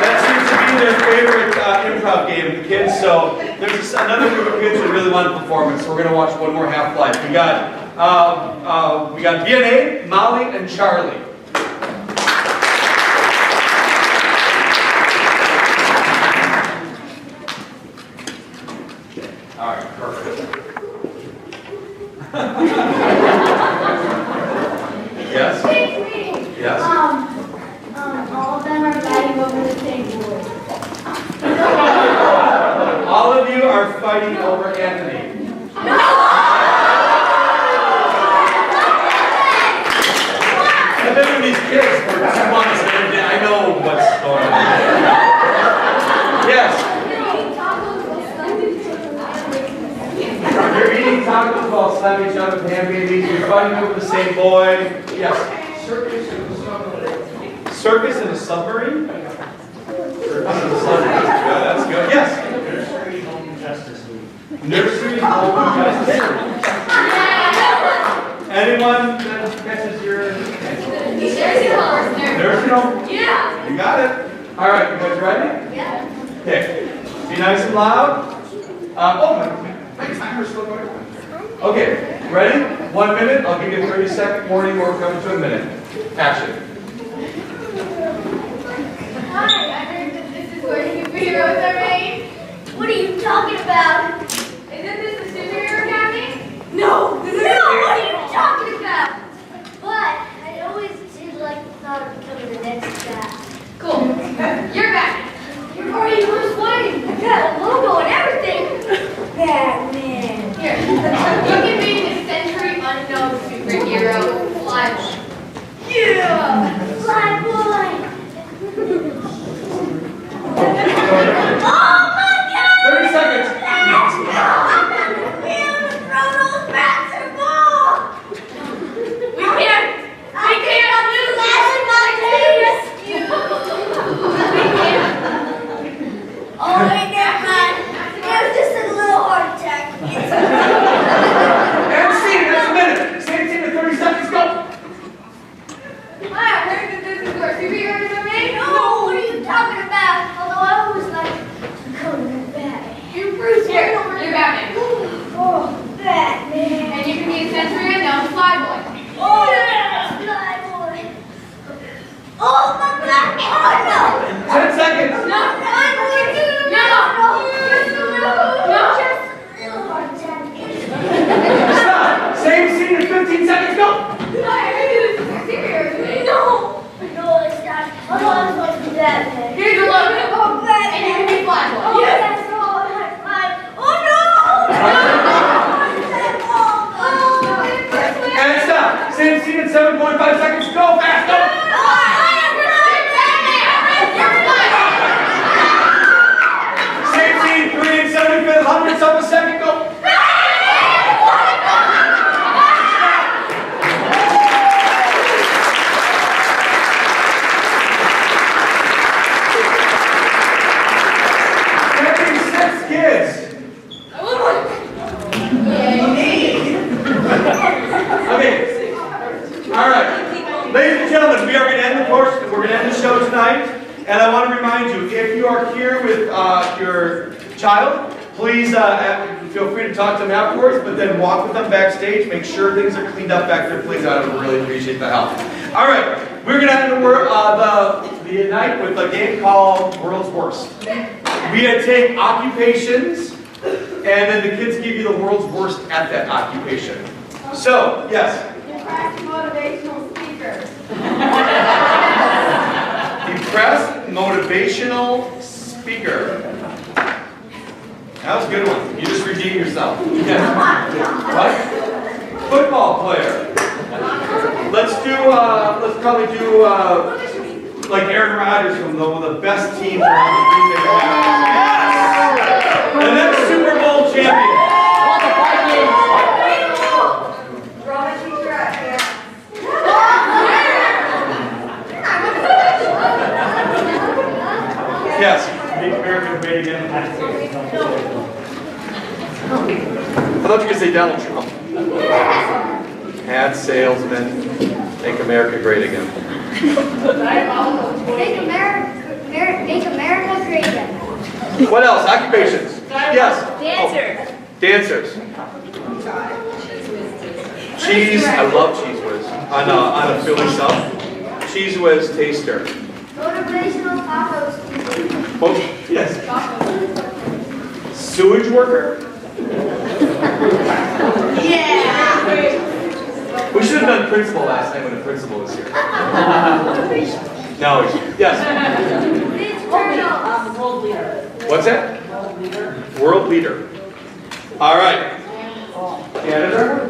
B: That seems to be their favorite improv game, the kids. So there's another group of kids that really want a performance. So we're going to watch one more half life. We got DNA, Molly, and Charlie. All right, perfect. Yes?
M: Excuse me.
B: Yes?
M: All of them are fighting over the same board.
B: All of you are fighting over Anthony. I've been with these kids for 2 months and I know what's going on. Yes? You're eating tacos while slapping each other with hand babies. You're fighting over the same boy. Yes? Circus in a submarine. Circus in a submarine? Yeah, that's good. Yes?
N: Nursery Home Justice League.
B: Nursery Home Justice League. Anyone that catches your nursing home?
F: Yeah.
B: You got it. All right, you guys ready?
F: Yeah.
B: Okay. Be nice and loud. My timer's still going. Okay, ready? 1 minute. I'll give you a 30-second warning. We're coming to a minute. Action.
M: Hi, I heard that this is where superheroes are made.
C: What are you talking about?
M: Isn't this the superhero academy?
F: No!
C: No, what are you talking about? But I always did like the thought of becoming the next guy.
M: Cool. You're back.
C: You're already was white. I got a logo and everything. Batman.
M: Here. You can be the century unknown superhero, Flash.
C: Yeah! Fly boy! Oh my god!
B: 30 seconds.
C: Let's go! I'm gonna throw those bats and ball!
F: We can't lose
C: Last night, Davis! Oh, wait, never mind. It was just a little heart attack.
B: And scene, that's a minute. Same scene in 30 seconds, go.
M: Hi, I heard that this is where superheroes are made.
C: No, what are you talking about? Although I always like becoming Batman.
M: You're Bruce. Here, you're Batman.
C: Oh, Batman.
M: And you can be a century unknown Flyboy.
C: Oh, yeah! Fly boy. Oh, my black. Oh, no!
B: 10 seconds.
C: No, no, no, just a little heart attack.
B: Stop. Same scene in 15 seconds, go.
M: Hi,
B: gentlemen, we are going to end the course. We're going to end the show tonight. And I want to remind you, if you are here with your child, please feel free to talk to them afterwards, but then walk with them backstage. Make sure things are cleaned up back there, please. I would really appreciate the help. All right, we're going to end the night with a game called World's Worst. We take occupations, and then the kids give you the world's worst at that occupation. So, yes?
F: Depressed motivational speaker.
B: Depressed motivational speaker. That was a good one. You just redeemed yourself. Yes. What? Football player. Let's probably do like Aaron Rodgers from one of the best teams around the Green Bay Packers. Yes! The next Super Bowl champion. Yes. Make America great again. I thought you could say Donald Trump. Ad salesman. Make America great again.
C: Make America great again.
B: What else? Occupations. Yes.
C: Dancer.
B: Dancers. Cheese. I love Cheese Whiz. On a Philly sub. Cheese Whiz taster.
C: Motivational tacos.
B: Oh, yes. Sewage worker.
C: Yeah.
B: We should have done principal last time when the principal was here. No. Yes.
I: World leader.
B: What's that?
I: World leader.
B: World leader. All right. Janitor.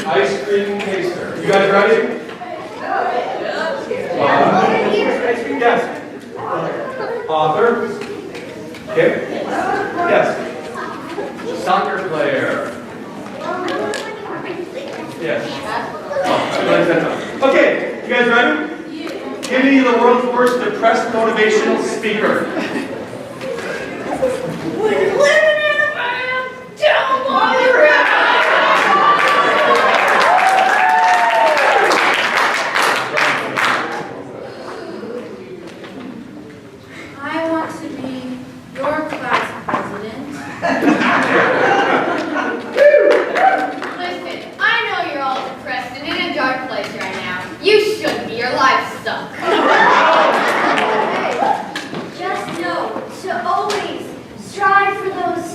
B: Ice cream taster. You guys ready? Yes. Author. Okay. Yes. Soccer player. Yes. Okay. You guys ready? Give me the world's worst depressed motivational speaker.
C: We're living in a van. Don't want to
M: I want to be your class president.
E: Listen, I know you're all depressed and in a dark place right now. You shouldn't be. Your life sucks.
C: Hey, just know to always strive for those.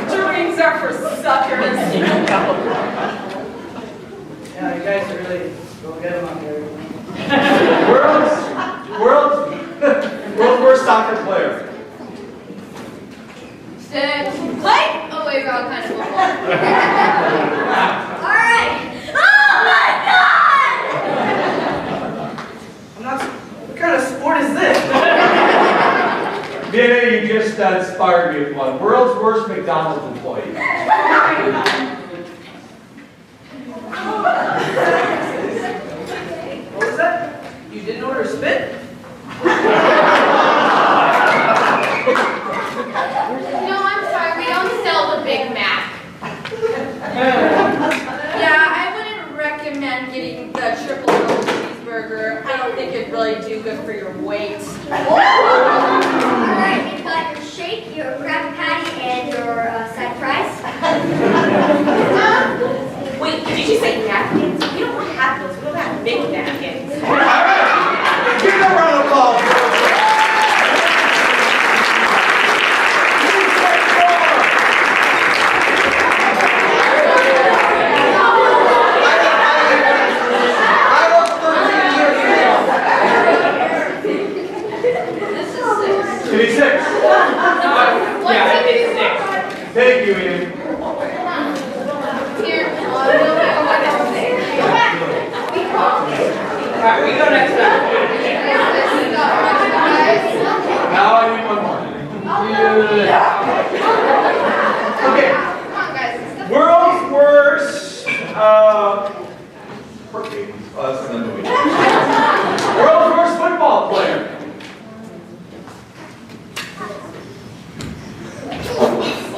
F: Dreams are for suckers.
D: Yeah, you guys are really go get them out there.
B: World's worst soccer player.
E: Set, play! Oh wait, wrong kind of football.
C: Alright. Oh my god!
D: I'm not. What kind of sport is this?
B: Yeah, you just inspired me with one. World's worst McDonald's employee.
D: What was that? You didn't order spit?
E: No, I'm sorry, we don't sell the Big Mac.
F: Yeah, I wouldn't recommend getting the triple double cheeseburger. I don't think it'd really do good for your weight.
C: Alright, you've got your shake, your Krabby Patty, and your side fries.
F: Wait, did you say napkins? We don't have those. We don't have big napkins.
B: All right. Give them a round of applause. Give me 6.
L: Yeah, it's 6.
B: Thank you, Ian.
E: Here.
L: Alright, we go next time.
B: Now I need one more. Okay.
M: Come on, guys.
B: World's worst. That's another movie. World's worst football player.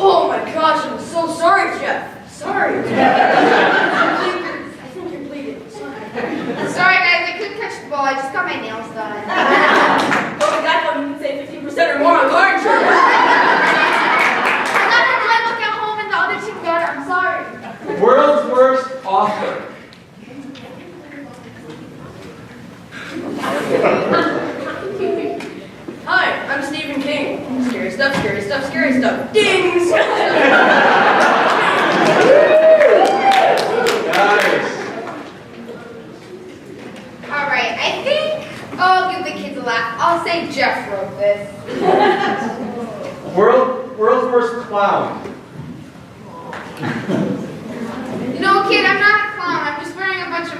F: Oh my gosh, I'm so sorry, Jeff.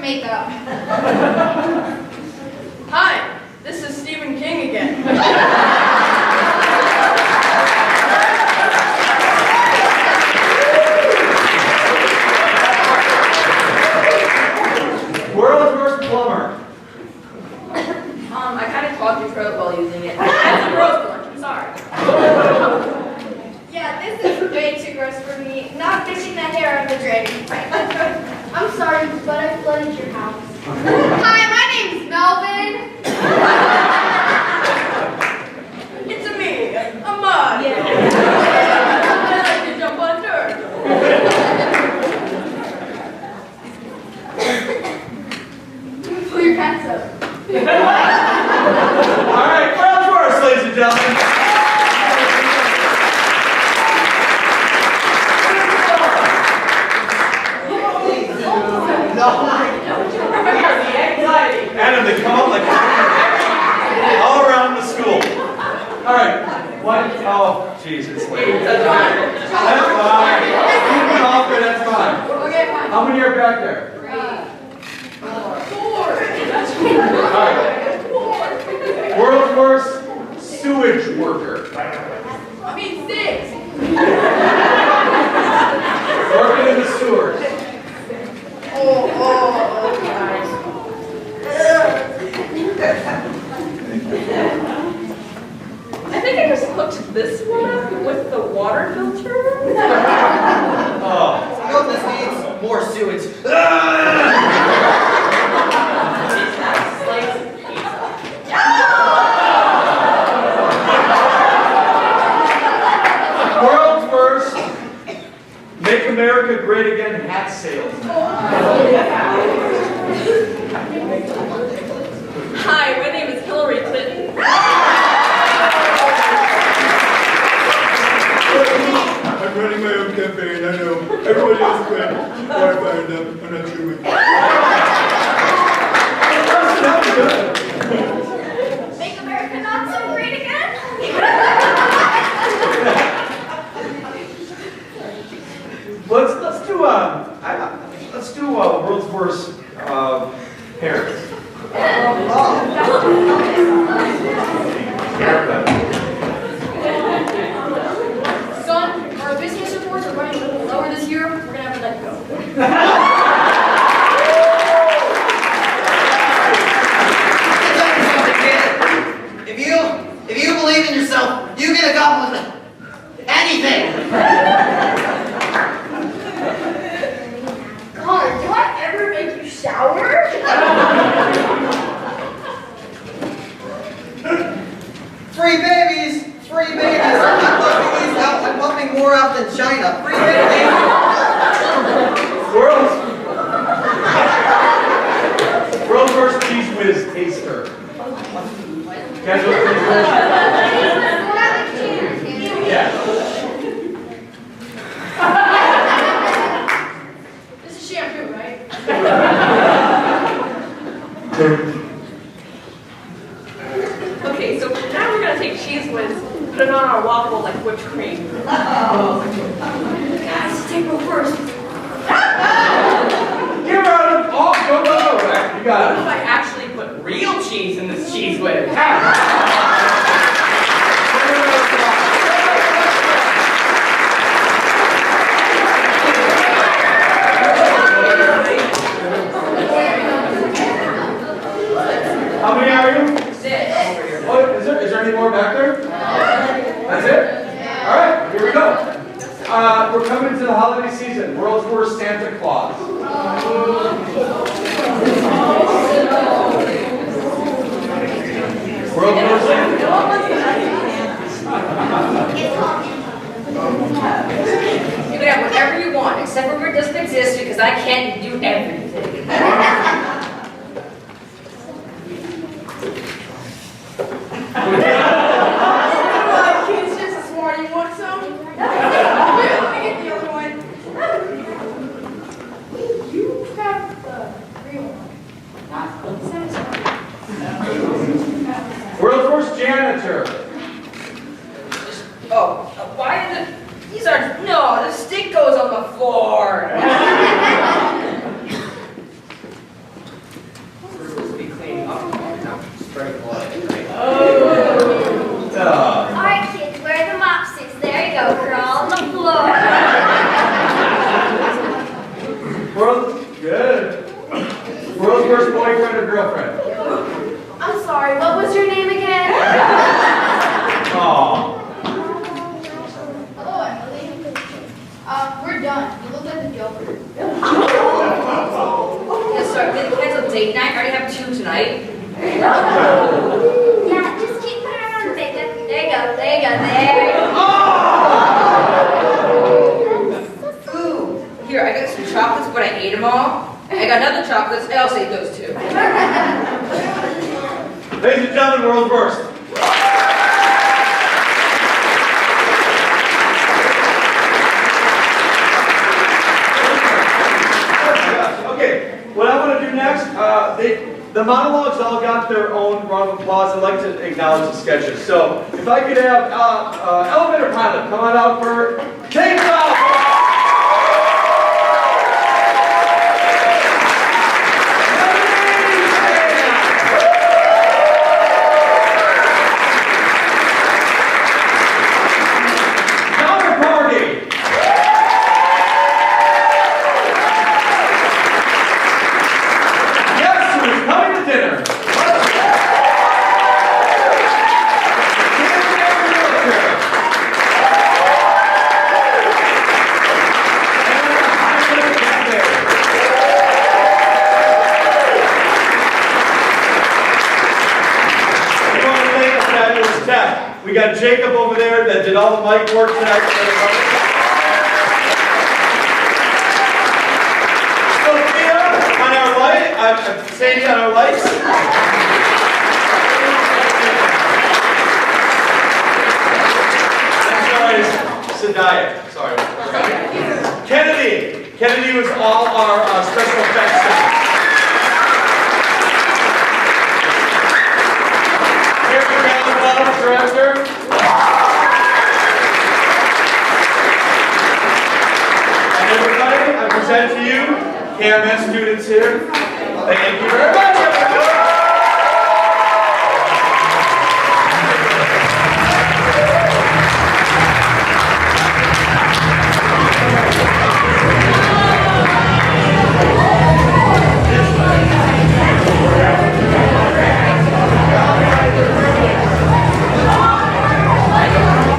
J: makeup.
F: Hi, this is Stephen King again.
B: World's worst plumber.
K: I kind of clogged your throat while using it. That's a gross lunch, I'm sorry.
J: Yeah, this is way too gross for me. Not fixing that hair out of the dragon pipe. I'm sorry, but I flooded your house. Hi, my name's Melvin.
F: It's a me, a mud.
K: Yeah.
F: I like to jump on dirt.
J: Pull your pants up.
B: All right, world's worst, ladies and gentlemen. Adam, they come up like all around the school. All right, one. Oh, jeez, it's late. That's fine. Keep it off there, that's fine.
J: Okay, fine.
B: How many are back there?
J: 4.
B: All right. World's worst sewage worker.
F: I mean 6.
B: Working in the sewers.
K: I think I just hooked this one up with the water filter.
B: Oh.
H: You know what this needs? More sewage.
B: World's worst Make America Great Again hat sales.
K: Hi, my name is Hillary Clinton.
O: I'm running my own campaign, I know. Everybody else quit. Before I fired up, I'm not sure which.
J: Make America not so great again?
B: Let's do world's worst parents.
J: Son, our business reports are running a little lower this year. We're gonna have to let you go.
H: If you believe in yourself, you can accomplish anything.
J: God, do I ever make you shower?
H: Free babies! Free babies! I'm pumping these out. I'm pumping more out than China. Free babies!
B: World's worst cheese whiz taster. Guys, what Yeah.
J: This is shampoo, right?
K: Okay, so now we're gonna take cheese whiz, put it on our waffle like whipped cream.
J: Guys, take one first.
B: Give her a go. You got
L: What
B: it.
L: if I actually put real cheese in this cheese whiz?
B: How many are you?
K: 6.
B: Oh, is there any more back there? That's it? All right, here we go. We're coming to the holiday season. World's worst Santa Claus. World's worst Santa Claus.
K: You can have whatever you want, except for it doesn't exist because I can't do everything.
F: Kids, just this morning, you want some? Here, let me get the other one. You have the real one. Not the
B: World's worst janitor.
K: Oh, why is it? These are no. The stick goes on the floor.
B: first boyfriend or girlfriend?
M: I'm sorry, what was your name again?
B: Aw.
J: Hello, Emily. We're done. You look like the Joker.
K: Yes, sir. Did the cancel date night? I already have 2 tonight.
C: Yeah, just keep putting it on the bacon. There you go, there you go, there you go.
K: Ooh, here, I got some chocolates, but I ate them all. I got another chocolates, I also ate those too.
B: Ladies and gentlemen, world first. Okay, what I want to do next, the monologues all got their own round of applause. I'd like to acknowledge the sketches. So, if I could have Elevator Pilot come on out for takeoff. We got Jacob over there that did all the mic work tonight. Sophia on our light, Sadie on our lights. Sadaya, sorry. Kennedy was all our special effects. Director. And everybody, I present to you KMS students here. Thank you very much.